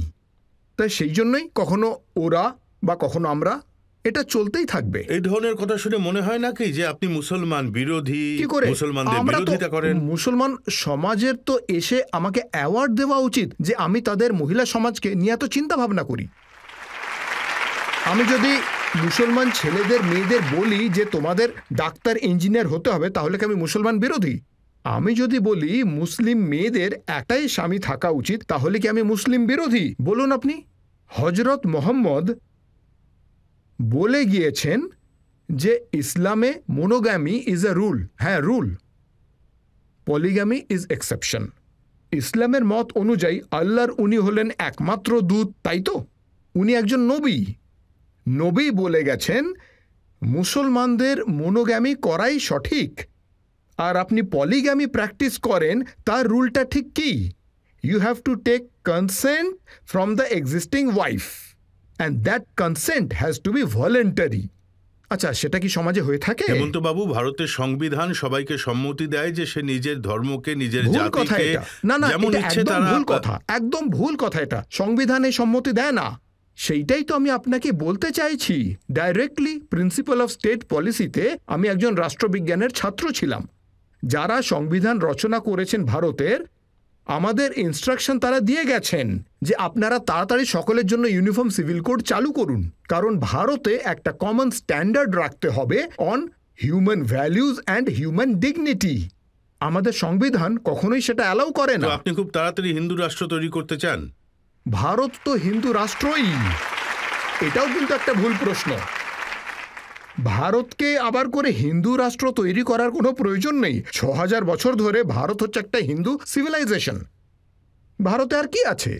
তাই সেই জন্যই কখনো ওরা বা কখনো আমরা, এটা চলতেই থাকবে। এই ধরনের কথা শুনে মনে হয় নাকি যে আপনি মুসলমান বিরোধী, কি করে? মুসলমানদের আমরা তো বিরোধিতা করেন? মুসলমান সমাজের তো এসে আমাকে অ্যাওয়ার্ড দেওয়া উচিত যে আমি তাদের মহিলা সমাজকে নিয়ে এত চিন্তা ভাবনা করি। আমি যদি মুসলমান ছেলেদের মেয়েদের বলি যে তোমাদের ডাক্তার ইঞ্জিনিয়ার হতে হবে, তাহলে কি আমি মুসলমান বিরোধী? আমি যদি বলি মুসলিম মেয়েদের একটাই স্বামী থাকা উচিত, তাহলে কি আমি মুসলিম বিরোধী? বলুন আপনি। হজরত মোহাম্মদ বলে গিয়েছেন যে ইসলামে মোনোগ্যামি ইজ এ রুল। হ্যাঁ, রুল। Polygamy is exception. ইসলামের মত অনুযায়ী আল্লাহর উনি হলেন একমাত্র দূত, তাই তো? উনি একজন নবী। নবী বলে গেছেন মুসলমানদের মোনোগ্যামি করাই সঠিক, আর আপনি পলিগ্যামি প্র্যাকটিস করেন, তার রুলটা ঠিক কি? You have to take consent from the existing wife and that consent has to be voluntary. আচ্ছা, সেটা কি সমাজে হয়ে থাকে? হেমন্ত বাবু, ভারতের সংবিধান সবাইকে সম্মতি দেয় যে সে নিজের ধর্মকে, নিজের ভুল কথা জাতিকে এটা। না না, যেমন এটা ইচ্ছে একদম তারা। ভুল কথা, একদম ভুল কথা। এটা সংবিধানে সম্মতি দেয় না। সেইটাই তো আমি আপনাকে বলতে চাইছি। ডাইরেক্টলি প্রিন্সিপাল অফ স্টেট পলিসিতে আমি একজন রাষ্ট্রবিজ্ঞানের ছাত্র ছিলাম। যারা সংবিধান রচনা করেছেন ভারতের, আমাদের ইনস্ট্রাকশন তারা দিয়ে গেছেন যে আপনারা তাড়াতাড়ি সকলের জন্য ইউনিফর্ম সিভিল কোড চালু করুন, কারণ ভারতে একটা কমন স্ট্যান্ডার্ড রাখতে হবে on human values and human dignity. আমাদের সংবিধান কখনোই সেটা অ্যালাউ করে তো না। আপনি খুব তাড়াতাড়ি হিন্দু রাষ্ট্র তৈরি করতে চান? ভারত তো হিন্দু রাষ্ট্রই। এটাও কিন্তু একটা ভুল প্রশ্ন। ভারতকে আবার করে হিন্দু রাষ্ট্র তৈরি করার কোনো প্রয়োজন নেই। ৬,০০০ বছর ধরে ভারত হচ্ছে একটা হিন্দু সিভিলাইজেশন। ভারতে আর কি আছে?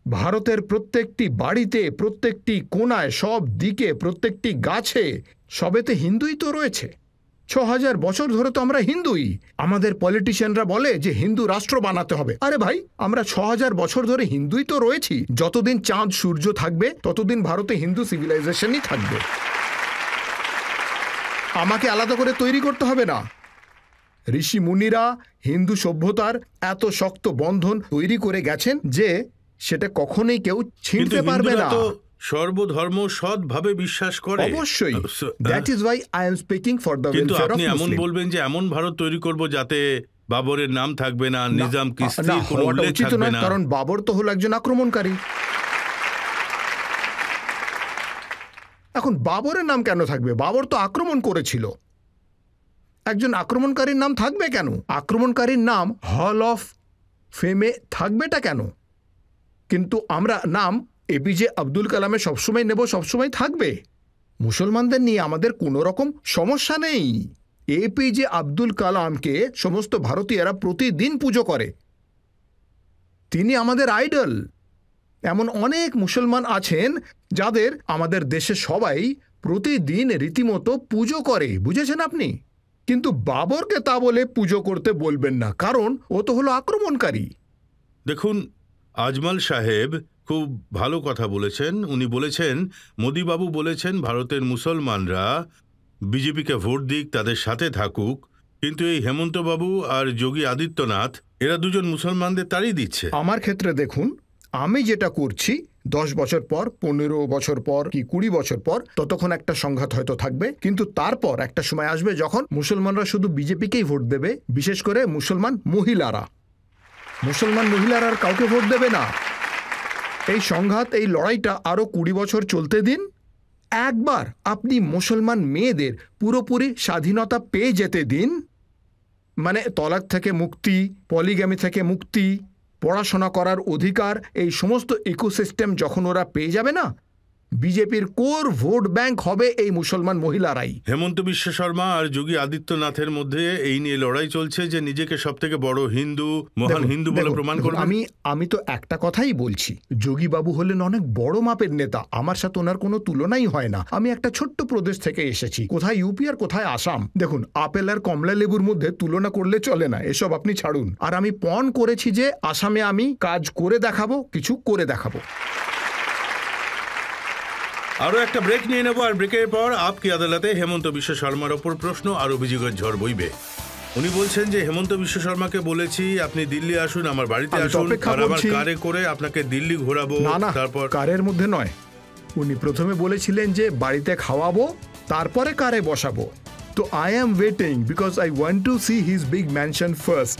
ভারতের প্রত্যেকটি বাড়িতে, প্রত্যেকটি কোণায়, সব দিকে, প্রত্যেকটি গাছে, সবেতে হিন্দুই তো রয়েছে। ৬,০০০ বছর ধরে তো আমরা হিন্দুই। আমাদের পলিটিশিয়ানরা বলে যে হিন্দু রাষ্ট্র বানাতে হবে। আরে ভাই, আমরা ৬,০০০ বছর ধরে হিন্দুই তো রয়েছি। যতদিন চাঁদ সূর্য থাকবে ততদিন ভারতে হিন্দু সিভিলাইজেশনই থাকবে। আমাকে আলাদা করে তৈরি করতে হবে না। ঋষি মুনিরা হিন্দু সভ্যতার এত শক্ত বন্ধন তৈরি করে গেছেন যে সেটা কখনোই কেউ কিন্তু ছিঁড়তে পারবে হিন্দুরা না। তো সর্বধর্ম সৎভাবে বিশ্বাস করে। অবশ্যই। That is Y I am speaking for the কিন্তু ওয়েলফেয়ার অফ আপনি এমন মুসলিম। বলবেন যে এমন ভারত তৈরি করব যাতে বাবরের নাম থাকবে না, নিজাম না, কিস্তির কোনো হওয়াটা উল্লেখ উচিত থাকবে নয়, না। কারণ বাবর তো হলো একজন আক্রমণকারী। এখন বাবরের নাম কেন থাকবে? বাবর তো আক্রমণ করেছিল। একজন আক্রমণকারীর নাম থাকবে কেন? আক্রমণকারীর নাম হল অফ ফেমে থাকবেটা কেন? কিন্তু আমরা নাম এপিজে আব্দুল কালামে সবসময় নেব, সবসময় থাকবে। মুসলমানদের নিয়ে আমাদের কোনো রকম সমস্যা নেই। এপিজে আব্দুল কালামকে সমস্ত ভারতীয়রা প্রতিদিন পুজো করে। তিনি আমাদের আইডল। এমন অনেক মুসলমান আছেন যাদের আমাদের দেশে সবাই প্রতিদিন রীতিমতো পুজো করে, বুঝেছেন আপনি? কিন্তু বাবরকে তা বলে পুজো করতে বলবেন না, কারণ ও তো হলো আক্রমণকারী। দেখুন, আজমাল সাহেব খুব ভালো কথা বলেছেন। উনি বলেছেন, মোদিবাবু বলেছেন ভারতের মুসলমানরা বিজেপিকে ভোট দিক, তাদের সাথে থাকুক। কিন্তু এই হেমন্তবাবু আর যোগী আদিত্যনাথ এরা দুজন মুসলমানদের তাড়িয়ে দিচ্ছে। আমার ক্ষেত্রে দেখুন, আমি যেটা করছি 10 বছর পর, 15 বছর পর কি 20 বছর পর, ততক্ষণ একটা সংঘাত হয়তো থাকবে। কিন্তু তারপর একটা সময় আসবে যখন মুসলমানরা শুধু বিজেপিকেই ভোট দেবে, বিশেষ করে মুসলমান মহিলারা। মুসলমান মহিলারা আর কাউকে ভোট দেবে না। এই সংঘাত, এই লড়াইটা আরো 20 বছর চলতে দিন। একবার আপনি মুসলমান মেয়েদের পুরোপুরি স্বাধীনতা পেয়ে যেতে দিন, মানে তলাক থেকে মুক্তি, পলিগ্যামি থেকে মুক্তি, পড়াশোনা করার অধিকার, এই সমস্ত ইকোসিস্টেম যখন ওরা পেয়ে যাবে না, বিজেপির কোর ভোট ব্যাংক হবে এই মুসলমান মহিলারাই। হেমন্ত বিশ্ব শর্মা আর যোগী আদিত্যনাথের মধ্যে এই নিয়ে লড়াই চলছে যে নিজেকে সবথেকে বড় হিন্দু, মহান হিন্দু বলে প্রমাণ করবেন। আমি তো একটা কথাই বলছি, যোগী বাবু হলেন অনেক বড় মাপের নেতা, আমার সাথে ওনার কোনো তুলনাই হয় না। আমি একটা ছোট্ট প্রদেশ থেকে এসেছি, কোথায় ইউপি আর কোথায় আসাম। দেখুন, আপেল আর কমলা লেবুর মধ্যে তুলনা করলে চলে না, এসব আপনি ছাড়ুন। আর আমি পণ করেছি যে আসামে আমি কাজ করে দেখাবো, কিছু করে দেখাবো। আরও একটা ব্রেক নিয়ে নেব, আর ব্রেকের পর আপকি আদালতে হেমন্ত বিশ্ব শর্মার ওপর প্রশ্ন আর অভিযোগের ঝড় বইবে। উনি বলছেন যে হেমন্ত বিশ্ব শর্মাকে বলেছি আপনি দিল্লি আসুন, আমার বাড়িতে আমি তো আসুন, অপেক্ষা আর আমার করছি। কারে করে আপনাকে দিল্লি ঘোরাবো। না না, তারপর কারের মধ্যে নয়। উনি প্রথমে বলেছিলেন যে বাড়িতে খাওয়াবো, তারপরে কারে বসাবো। তো I am waiting because I want to see his big mansion first.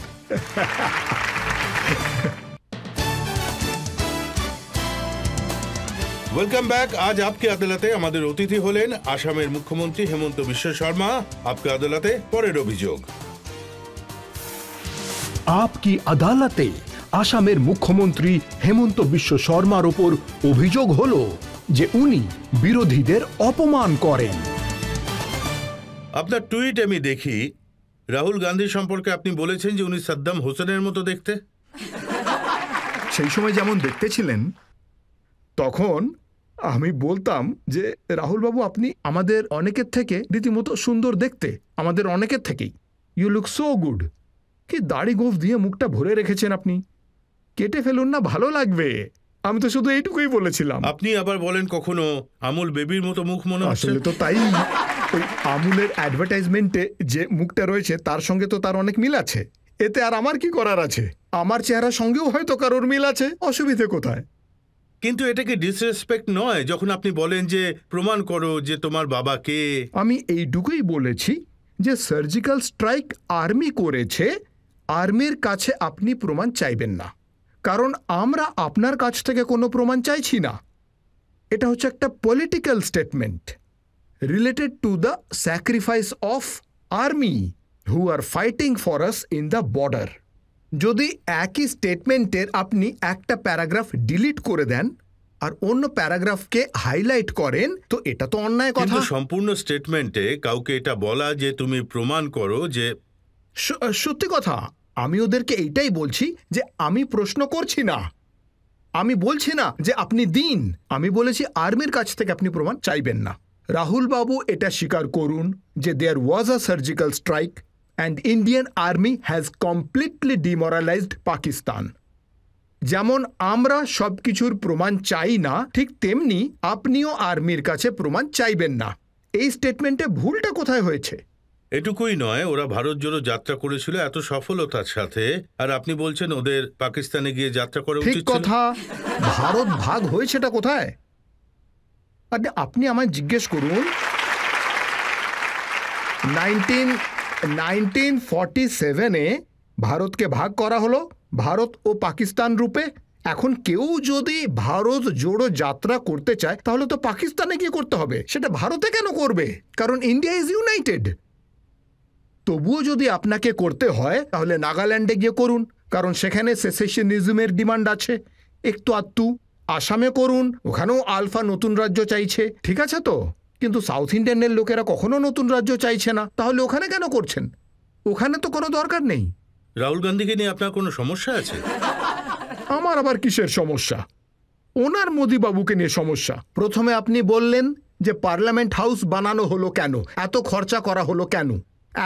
Welcome back. আজ আপকে আদালতে আমাদের অতিথি হলেন আসামের মুখ্যমন্ত্রী হেমন্ত বিশ্ব শর্মা। আপকে আদালতে পরের অভিযোগ। আপকি আদালতে আসামের মুখ্যমন্ত্রী হেমন্ত বিশ্ব শর্মার ওপর অভিযোগ হলো যে উনি বিরোধীদের অপমান করেন। আপনার টুইট আমি দেখি, রাহুল গান্ধী সম্পর্কে আপনি বলেছেন যে উনি সাদ্দাম হোসেনের মতো দেখতে। সেই সময় যেমন দেখতে ছিলেন, তখন আমি বলতাম যে রাহুল বাবু, আপনি আমাদের অনেকের থেকে রীতিমতো সুন্দর দেখতে, আমাদের অনেকের থেকেই। You look so good. কি দাড়ি গোঁফ দিয়ে মুখটা ভরে রেখেছেন আপনি, কেটে ফেলুন না, ভালো লাগবে। আমি তো শুধু এইটুকুই বলেছিলাম। আপনি আবার বলেন কখনো আমুল বেবির মতো মুখ মনে হচ্ছে। আসলে তো তাই। ওই আমুলের অ্যাডভার্টাইজমেন্টে যে মুখটা রয়েছে তার সঙ্গে তো তার অনেক মিল আছে। এতে আর আমার কি করার আছে? আমার চেহারার সঙ্গেও হয়তো কারোর মিল আছে, অসুবিধে কোথায়? কিন্তু এটা কি ডিসরেসপেক্ট নয় যখন আপনি বলেন যে প্রমাণ করো যে তোমার বাবা কে? আমি এইটুকুই বলেছি যে সার্জিক্যাল স্ট্রাইক আর্মি করেছে, আর্মির কাছে আপনি প্রমাণ চাইবেন না, কারণ আমরা আপনার কাছ থেকে কোনো প্রমাণ চাইছি না। এটা হচ্ছে একটা political statement related to the sacrifice of army who are fighting for us in the border. যদি একই স্টেটমেন্টের আপনি একটা প্যারাগ্রাফ ডিলিট করে দেন আর অন্য প্যারাগ্রাফকে হাইলাইট করেন, তো এটা তো অন্যায় কথা। কিন্তু সম্পূর্ণ স্টেটমেন্টে কাউকে এটা বলা যে তুমি প্রমাণ করো যে... সত্যি কথা, আমি ওদেরকে এইটাই বলছি যে আমি প্রশ্ন করছি না, আমি বলছি না যে আপনি দিন, আমি বলেছি আর্মির কাছ থেকে আপনি প্রমাণ চাইবেন না। রাহুল বাবু এটা স্বীকার করুন যে there was a surgical strike and Indian army has completely demoralised Pakistan. যেমন আমরা সব কিছুর প্রমাণ চাই না, ঠিক তেমনি আপনিও আর্মির কাছে প্রমাণ চাইবেন না। এই স্টেটমেন্টে ভুলটা কোথায় হয়েছে? এটুকুই নয়, ওরা ভারত জোড়ো যাত্রা করেছিল এত সফলতার সাথে, আর আপনি বলছেন ওদের পাকিস্তানে গিয়ে যাত্রা করা ঠিক উচিত ছিল। কথা। ভারত ভাগ হয়েছেটা কোথায়? আপনি আমায় জিজ্ঞেস করুন, 1947-এ ভারতকে ভাগ করা হলো ভারত ও পাকিস্তান রূপে। এখন কেউ যদি ভারত জোড়ো যাত্রা করতে চায় তাহলে তো পাকিস্তানে গিয়ে করতে হবে, সেটা ভারতে কেন করবে? কারণ ইন্ডিয়া ইজ ইউনাইটেড। তবুও যদি আপনাকে করতে হয় তাহলে নাগাল্যান্ডে গিয়ে করুন, কারণ সেখানে সেসেশনিজমের ডিমান্ড আছে একটু আধটু। আসামে করুন, ওখানেও আলফা নতুন রাজ্য চাইছে, ঠিক আছে তো। কিন্তু সাউথ ইন্ডিয়ানের লোকেরা কখনো নতুন রাজ্য চাইছে না, তাহলে ওখানে কেন করছেন? ওখানে তো কোনো দরকার নেই। রাহুল গান্ধীকে নিয়ে আপনার কোনো সমস্যা আছে? আমার আবার কিসের সমস্যা? ওনার মোদিবাবুকে নিয়ে সমস্যা। প্রথমে আপনি বললেন যে পার্লামেন্ট হাউস বানানো হলো কেন, এত খরচা করা হলো কেন।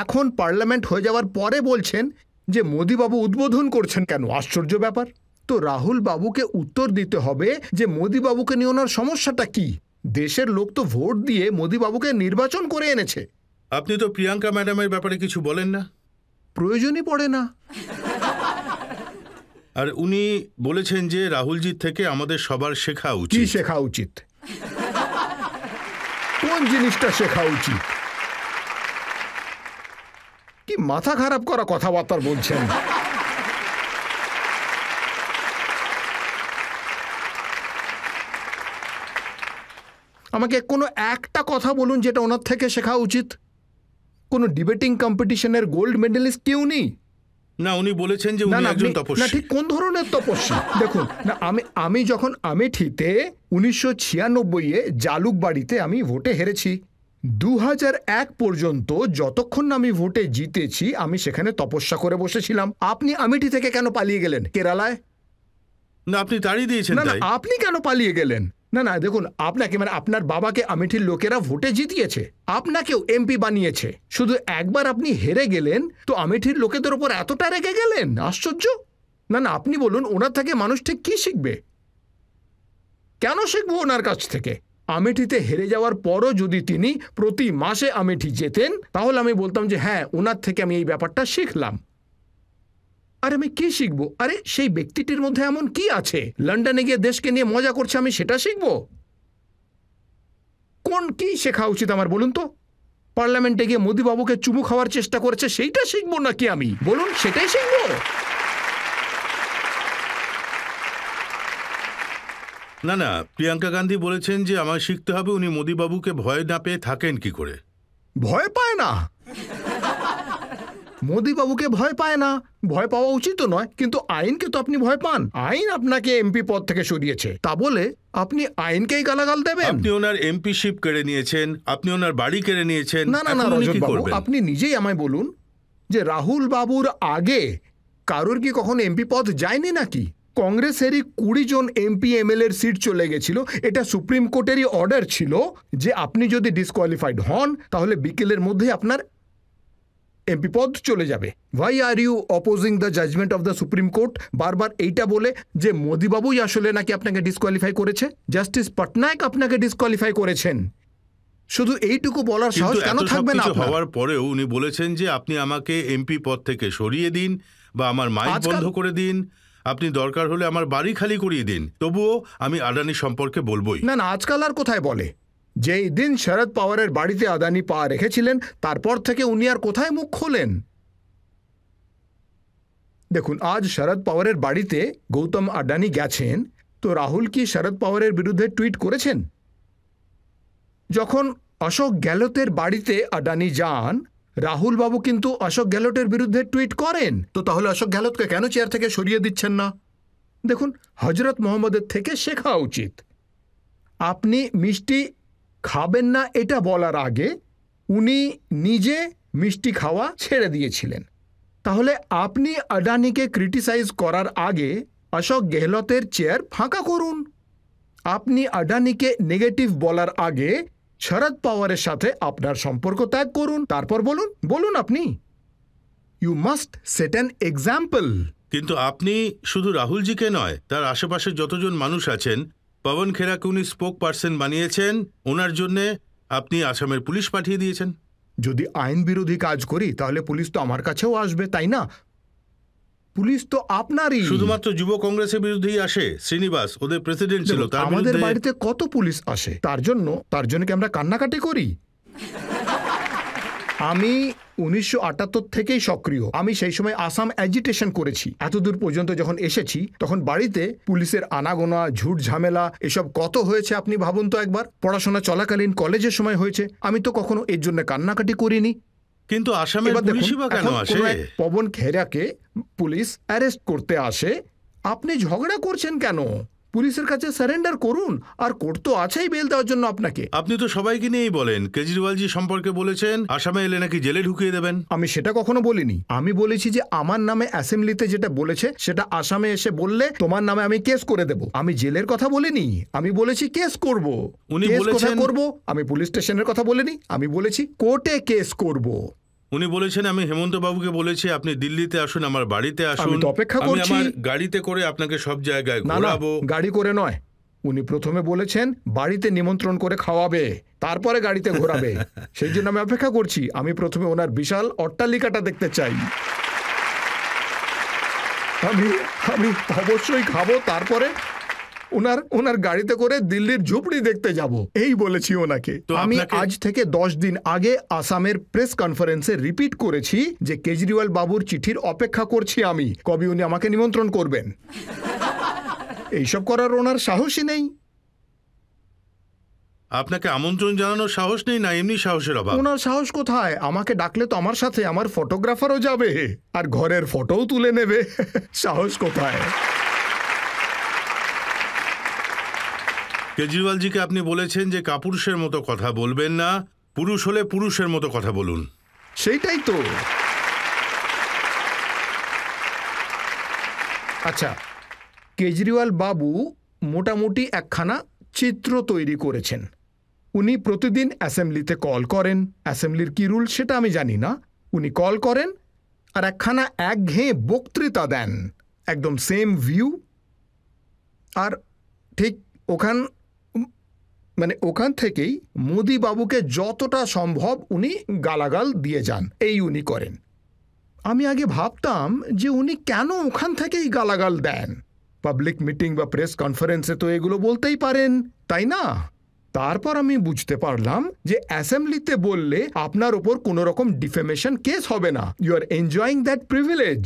এখন পার্লামেন্ট হয়ে যাওয়ার পরে বলছেন যে মোদিবাবু উদ্বোধন করছেন কেন। আশ্চর্য ব্যাপার। তো রাহুল বাবুকে উত্তর দিতে হবে যে মোদিবাবুকে নিয়ে ওনার সমস্যাটা কি। দেশের লোক তো ভোট দিয়ে মোদিবাবুকে নির্বাচন করে এনেছে। আপনি তো প্রিয়াঙ্কা ম্যাডামের ব্যাপারে কিছু বলেন না। প্রয়োজনই পড়ে না। আর উনি বলেছেন যে রাহুলজির থেকে আমাদের সবার শেখা কি উচিত। শেখা উচিত? কোন জিনিসটা শেখা উচিত? কি মাথা খারাপ করা কথাবার্তা বলছেন? আমাকে কোনো একটা কথা বলুন যেটা ওনার থেকে শেখা উচিত। কোনো ডিবেটিং কম্পিটিশনের গোল্ড মেডেলিস্ট কেউ নেই? না, উনি বলেছেন যে উনি একজন না, তপস্বী। ঠিক কোন ধরনের তপস্বী? দেখুন না, আমি যখন আমেঠিতে 1996-এ জালুকবাড়িতে আমি ভোটে হেরেছি, 2001 পর্যন্ত যতক্ষণ না আমি ভোটে জিতেছি আমি সেখানে তপস্যা করে বসেছিলাম। আপনি আমেঠি থেকে কেন পালিয়ে গেলেন কেরালায়? না, আপনি তাড়িয়ে দিয়েছেন। না, তাই আপনি কেন পালিয়ে গেলেন? না, দেখুন, আপনাকে মানে আপনার বাবাকে আমেঠির লোকেরা ভোটে জিতিয়েছে, আপনাকেও এমপি বানিয়েছে। শুধু একবার আপনি হেরে গেলেন তো আমেঠির লোকেদের ওপর এতটা রেগে গেলেন? আশ্চর্য। না, আপনি বলুন ওনার থেকে মানুষ ঠিক কি শিখবে? কেন শিখবো ওনার কাছ থেকে? আমেঠিতে হেরে যাওয়ার পরও যদি তিনি প্রতি মাসে আমেঠি যেতেন তাহলে আমি বলতাম যে হ্যাঁ, ওনার থেকে আমি এই ব্যাপারটা শিখলাম। আর আমি কি শিখবো? আরে সেই ব্যক্তিটির মধ্যে এমন কি আছে? লন্ডনে গিয়ে দেশকে নিয়ে মজা করছে, আমি সেটা শিখবো? কোন কি শেখা উচিত আমার বলুন তো? পার্লামেন্টে গিয়ে মোদিবাবুকে চুমু খাওয়ার চেষ্টা করেছে, সেইটা শিখবো নাকি আমি? বলুন, সেটাই শিখবো? না না, প্রিয়াঙ্কা গান্ধী বলেছেন যে আমায় শিখতে হবে উনি মোদিবাবুকে ভয় না পেয়ে থাকেন কি করে। ভয় পায় না? মোদিবাবুকে ভয় পায় না, ভয় পাওয়া উচিত নয়, কিন্তু আইনকে তো আপনি ভয় পান। আইন আপনাকে এমপি পদ থেকে সরিয়েছে, তা বলে আপনি আইনকেই গালাগাল দেবেন? আপনি ওনার এমপিশিপ কেড়ে নিয়েছেন, আপনি ওনার বাড়ি কেড়ে নিয়েছেন। না না না, এখন উনি রজত কি বাবু, করবেন? আপনি নিজেই আমায় বলুন যে রাহুল বাবুর আগে কারোর কি কখনো এমপি পদ যায়নি নাকি? কংগ্রেসেরই 20 জন এমপি এমএলএর সিট চলে গেছিল। এটা সুপ্রিম কোর্টেরই অর্ডার ছিল যে আপনি যদি ডিসকোয়ালিফাইড হন তাহলে বিকেলের মধ্যে আপনার এমপি পদ চলে যাবে। Why are you opposing the judgment of the supreme court? বারবার এইটা বলে যে মোদিবাবুই আসলে নাকি আপনাকে ডিসকোয়ালিফাই করেছে, জাস্টিস পটনায়ক আপনাকে ডিসকোয়ালিফাই করেছেন। শুধু এইটুকু বলার সাহস কিন্তু কেন এত থাকবে না সবকিছু আপনার? হওয়ার পরেও উনি বলেছেন যে আপনি আমাকে এমপি পদ থেকে সরিয়ে দিন বা আমার মাইক আজকাল- বন্ধ করে দিন, আপনি দরকার হলে আমার বাড়ি খালি করিয়ে দিন, তবুও আমি আদানি সম্পর্কে বলবোই। না না, আজকাল আর কোথায় বলে? যেই দিন শরদ পাওয়ারের বাড়িতে আদানি পা রেখেছিলেন তারপর থেকে উনি আর কোথায় মুখ খোলেন? দেখুন, আজ শরদ পাওয়ারের বাড়িতে গৌতম আডানি গেছেন, তো রাহুল কি শরদ পাওয়ারের বিরুদ্ধে টুইট করেছেন? যখন অশোক গেহলোতের বাড়িতে আডানি যান, রাহুল বাবু কিন্তু অশোক গেহলোতের বিরুদ্ধে টুইট করেন। তো তাহলে অশোক গেহলোতকে কেন চেয়ার থেকে সরিয়ে দিচ্ছেন না? দেখুন, হজরত মোহাম্মদের থেকে শেখা উচিত। আপনি মিষ্টি খাবেন না এটা বলার আগে উনি নিজে মিষ্টি খাওয়া ছেড়ে দিয়েছিলেন। তাহলে আপনি আডানিকে ক্রিটিসাইজ করার আগে অশোক গেহলতের চেয়ার ফাঁকা করুন। আপনি আডানিকে নেগেটিভ বলার আগে শরদ পাওয়ারের সাথে আপনার সম্পর্ক ত্যাগ করুন, তারপর বলুন। বলুন আপনি। You must set an example. কিন্তু আপনি শুধু রাহুলজিকে নয়, তার আশেপাশে যতজন মানুষ আছেন, পবন খেরাকে উনি স্পোক পার্সন বানিয়েছেন, ওনার জন্যে আপনি আসামের পুলিশ পাঠিয়ে দিয়েছেন। যদি আইন বিরোধী কাজ করি তাহলে পুলিশ তো আমার কাছেও আসবে, তাই না? পুলিশ তো আপনারই। শুধুমাত্র যুব কংগ্রেসের বিরুদ্ধেই আসে? শ্রীনিবাস ওদের প্রেসিডেন্ট ছিল, তার আমাদের বিরুদ্ধে। বাড়িতে কত পুলিশ আসে, তার জন্য কি আমরা কান্নাকাটি করি? আমি 1978 থেকেই সক্রিয়। আমি সেই সময় আসাম অ্যাজিটেশন করেছি। এতদূর পর্যন্ত যখন এসেছি তখন বাড়িতে পুলিশের আনাগোনা, ঝুট ঝামেলা এসব কত হয়েছে আপনি ভাবুন তো একবার। পড়াশোনা চলাকালীন কলেজের সময় হয়েছে। আমি তো কখনো এর জন্য কান্নাকাটি করিনি। কিন্তু আসামের এবার দেখুন, পুলিশই বা কেন এখন আসে? কোনো এক পবন খেরাকে পুলিশ অ্যারেস্ট করতে আসে, আপনি ঝগড়া করছেন কেন? পুলিশের কাছে সারেন্ডার করুন। আর কোর্ট তো আছেই বেল দেওয়ার জন্য আপনাকে। আপনি তো সবাইকে নিয়েই বলেন। কেজরিওয়ালজি সম্পর্কে বলেছেন আসামে এলে নাকি জেলে ঢুকিয়ে দেবেন। আমি সেটা কখনো বলিনি। আমি বলেছি যে আমার নামে অ্যাসেম্বলিতে যেটা বলেছে সেটা আসামে এসে বললে তোমার নামে আমি কেস করে দেব। আমি জেলের কথা বলিনি, আমি বলেছি কেস করব। উনি কেস বলেছেন- কোথায় করব? আমি পুলিশ স্টেশনের কথা বলিনি, আমি বলেছি কোর্টে কেস করব। উনি বলেছেন আমি হেমন্ত বাবুকে বলেছি আপনি দিল্লিতে আসুন, আমার বাড়িতে আসুন, আমি তো অপেক্ষা আমি করছি। আমার গাড়িতে করে আপনাকে সব জায়গায় না না, ঘোরাবো। গাড়ি করে নয়। উনি প্রথমে বলেছেন বাড়িতে নিমন্ত্রণ করে খাওয়াবে, তারপরে গাড়িতে ঘোরাবে। সেই জন্য আমি অপেক্ষা করছি। আমি প্রথমে ওনার বিশাল অট্টালিকাটা দেখতে চাই। আমি আমি অবশ্যই খাবো, তারপরে ওনার গাড়িতে করে দিল্লির ঝুপড়ি দেখতে যাব, এই বলেছি ওনাকে। তো আমি আপনাকে- আজ থেকে 10 দিন আগে আসামের প্রেস কনফারেন্সে রিপিট করেছি যে কেজরিওয়াল বাবুর চিঠির অপেক্ষা করছি আমি, কবে উনি আমাকে নিমন্ত্রণ করবেন। এইসব করার ওনার সাহসই নেই। আপনাকে আমন্ত্রণ জানানোর সাহস নেই, না এমনি সাহসের অভাব? ওনার সাহস কোথায়? আমাকে ডাকলে তো আমার সাথে আমার ফটোগ্রাফারও যাবে আর ঘরের ফটোও তুলে নেবে। সাহস কোথায়? কেজরিওয়ালজিকে আপনি বলেছেন যে কাপুরুষের মতো কথা বলবেন না, পুরুষ হলে পুরুষের মতো কথা বলুন। সেইটাই তো। আচ্ছা, কেজরিওয়াল বাবু মোটামুটি একখানা চিত্র তৈরি করেছেন। উনি প্রতিদিন অ্যাসেম্বলিতে কল করেন। অ্যাসেম্বলির কি রুল সেটা আমি জানি না। উনি কল করেন আর একখানা একঘেয়ে বক্তৃতা দেন, একদম সেম ভিউ। আর ঠিক মানে ওখান থেকেই মোদি বাবুকে যতটা সম্ভব উনি গালাগাল দিয়ে যান, এই উনি করেন। আমি আগে ভাবতাম যে উনি কেন ওখান থেকেই গালাগাল দেন, পাবলিক মিটিং বা প্রেস কনফারেন্সে তো এগুলো বলতেই পারেন, তাই না? তারপর আমি বুঝতে পারলাম যে অ্যাসেম্বলিতে বললে আপনার ওপর কোনো রকম ডিফেমেশন কেস হবে না। You are enjoying that privilege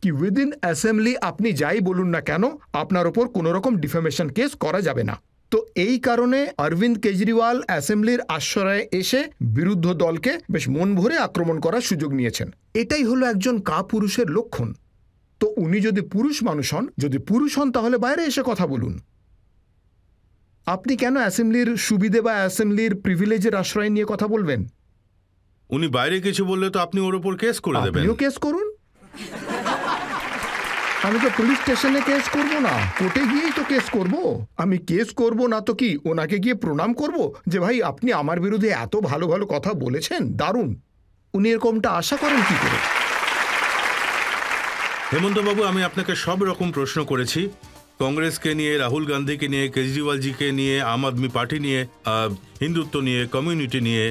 কি উইদিন অ্যাসেম্বলি আপনি যাই বলুন না কেন আপনার ওপর কোনো রকম ডিফেমেশন কেস করা যাবে না। তো এই কারণে অরবিন্দ কেজরিওয়াল অ্যাসেম্বলির আশ্রয়ে এসে বিরুদ্ধ দলকে বেশ মন ভরে আক্রমণ করার সুযোগ নিয়েছেন। এটাই হলো একজন কাপুরুষের লক্ষণ। তো উনি যদি পুরুষ মানুষ হন, যদি পুরুষ হন, তাহলে বাইরে এসে কথা বলুন। আপনি কেন অ্যাসেম্বলির সুবিধে বা অ্যাসেম্বলির প্রিভিলেজের আশ্রয় নিয়ে কথা বলবেন? উনি বাইরে কিছু বললে তো আপনি ওর উপর কেস করে দেবেন। আপনিও কেস করুন। আমি তো পুলিশ স্টেশনে কেস করব না, কোর্টে গিয়েই তো কেস করব। আমি কেস করব না তো কি ওনাকে গিয়ে প্রণাম করব যে ভাই আপনি আমার বিরুদ্ধে এত ভালো ভালো কথা বলেছেন, দারুণ। উনি এরকমটা আশা করেন কি করে? হেমন্তবাবু, আমি আপনাকে সব রকম প্রশ্ন করেছি, কংগ্রেসকে নিয়ে, রাহুল গান্ধীকে নিয়ে, কেজরিওয়ালজিকে নিয়ে, আম আদমি পার্টি নিয়ে, হিন্দুত্ব নিয়ে, কমিউনিটি নিয়ে।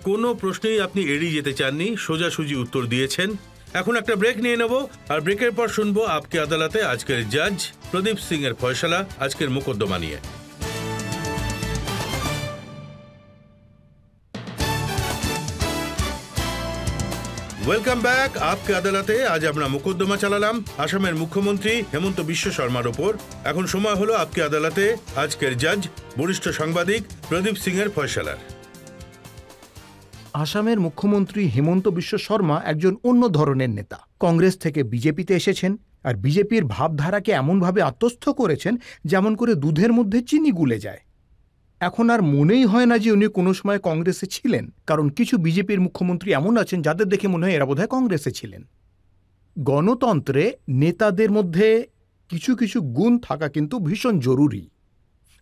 কোনো প্রশ্নেই আপনি এড়িয়ে যেতে চাননি, সোজাসুজি উত্তর দিয়েছেন। এখন একটা ব্রেক নিয়ে নেব, আর ব্রেকের পর শুনবো আপকে আদালতে আজকের জাজ প্রদীপ সিং এর ফয়সালা আজকের মোকদ্দমা নিয়ে। ওয়েলকাম ব্যাক আপকে আদালতে। আজ আমরা মোকদ্দমা চালালাম আসামের মুখ্যমন্ত্রী হেমন্ত বিশ্ব শর্মার ওপর। এখন সময় হলো আপকে আদালতে আজকের জাজ বরিষ্ঠ সাংবাদিক প্রদীপ সিং এর ফয়সালার। আসামের মুখ্যমন্ত্রী হেমন্ত বিশ্ব শর্মা একজন অন্য ধরনের নেতা। কংগ্রেস থেকে বিজেপিতে এসেছেন, আর বিজেপির ভাবধারাকে এমনভাবে আত্মস্থ করেছেন যেমন করে দুধের মধ্যে চিনি গুলে যায়। এখন আর মনেই হয় না যে উনি কোনো সময় কংগ্রেসে ছিলেন, কারণ কিছু বিজেপির মুখ্যমন্ত্রী এমন আছেন যাদের দেখে মনে হয় এরা বোধহয় কংগ্রেসে ছিলেন। গণতন্ত্রে নেতাদের মধ্যে কিছু কিছু গুণ থাকা কিন্তু ভীষণ জরুরি,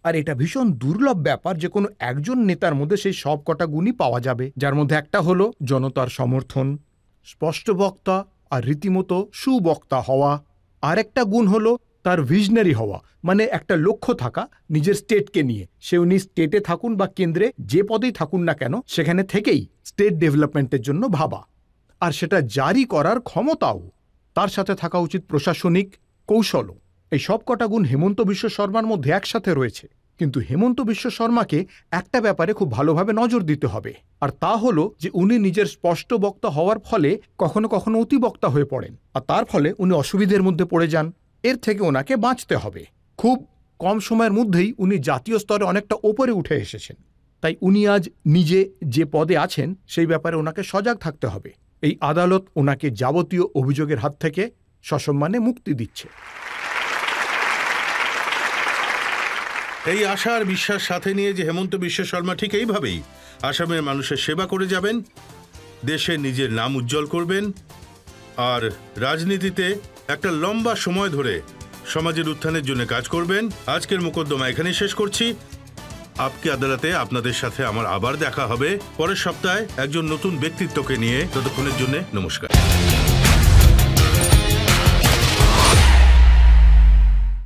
আর এটা ভীষণ দুর্লভ ব্যাপার যে কোনো একজন নেতার মধ্যে সেই সব কটা গুণই পাওয়া যাবে, যার মধ্যে একটা হলো জনতার সমর্থন, স্পষ্ট বক্তা আর রীতিমতো সুবক্তা হওয়া। আর একটা গুণ হলো তার ভিশনারি হওয়া, মানে একটা লক্ষ্য থাকা নিজের স্টেটকে নিয়ে। সে উনি স্টেটে থাকুন বা কেন্দ্রে যে পদেই থাকুন না কেন, সেখানে থেকেই স্টেট ডেভেলপমেন্টের জন্য ভাবা, আর সেটা জারি করার ক্ষমতাও। তার সাথে থাকা উচিত প্রশাসনিক কৌশলও। এই সব কটা গুণ হেমন্ত বিশ্ব শর্মার মধ্যে একসাথে রয়েছে। কিন্তু হেমন্ত বিশ্ব শর্মাকে একটা ব্যাপারে খুব ভালোভাবে নজর দিতে হবে, আর তা হলো যে উনি নিজের স্পষ্ট বক্তা হওয়ার ফলে কখনো কখনো অতিবক্তা হয়ে পড়েন, আর তার ফলে উনি অসুবিধের মধ্যে পড়ে যান। এর থেকে ওনাকে বাঁচতে হবে। খুব কম সময়ের মধ্যেই উনি জাতীয় স্তরে অনেকটা ওপরে উঠে এসেছেন, তাই উনি আজ নিজে যে পদে আছেন সেই ব্যাপারে ওনাকে সজাগ থাকতে হবে। এই আদালত ওনাকে যাবতীয় অভিযোগের হাত থেকে সসম্মানে মুক্তি দিচ্ছে। এই আশা আর বিশ্বাস সাথে নিয়ে যে হেমন্ত বিশ্ব শর্মা ঠিক এইভাবেই আসামের মানুষের সেবা করে যাবেন, দেশে নিজের নাম উজ্জ্বল করবেন, আর রাজনীতিতে একটা লম্বা সময় ধরে সমাজের উত্থানের জন্য কাজ করবেন। আজকের মোকদ্দমা এখানেই শেষ করছি। আপকে আদালতে আপনাদের সাথে আমার আবার দেখা হবে পরের সপ্তাহে একজন নতুন ব্যক্তিত্বকে নিয়ে। ততক্ষণের জন্য নমস্কার।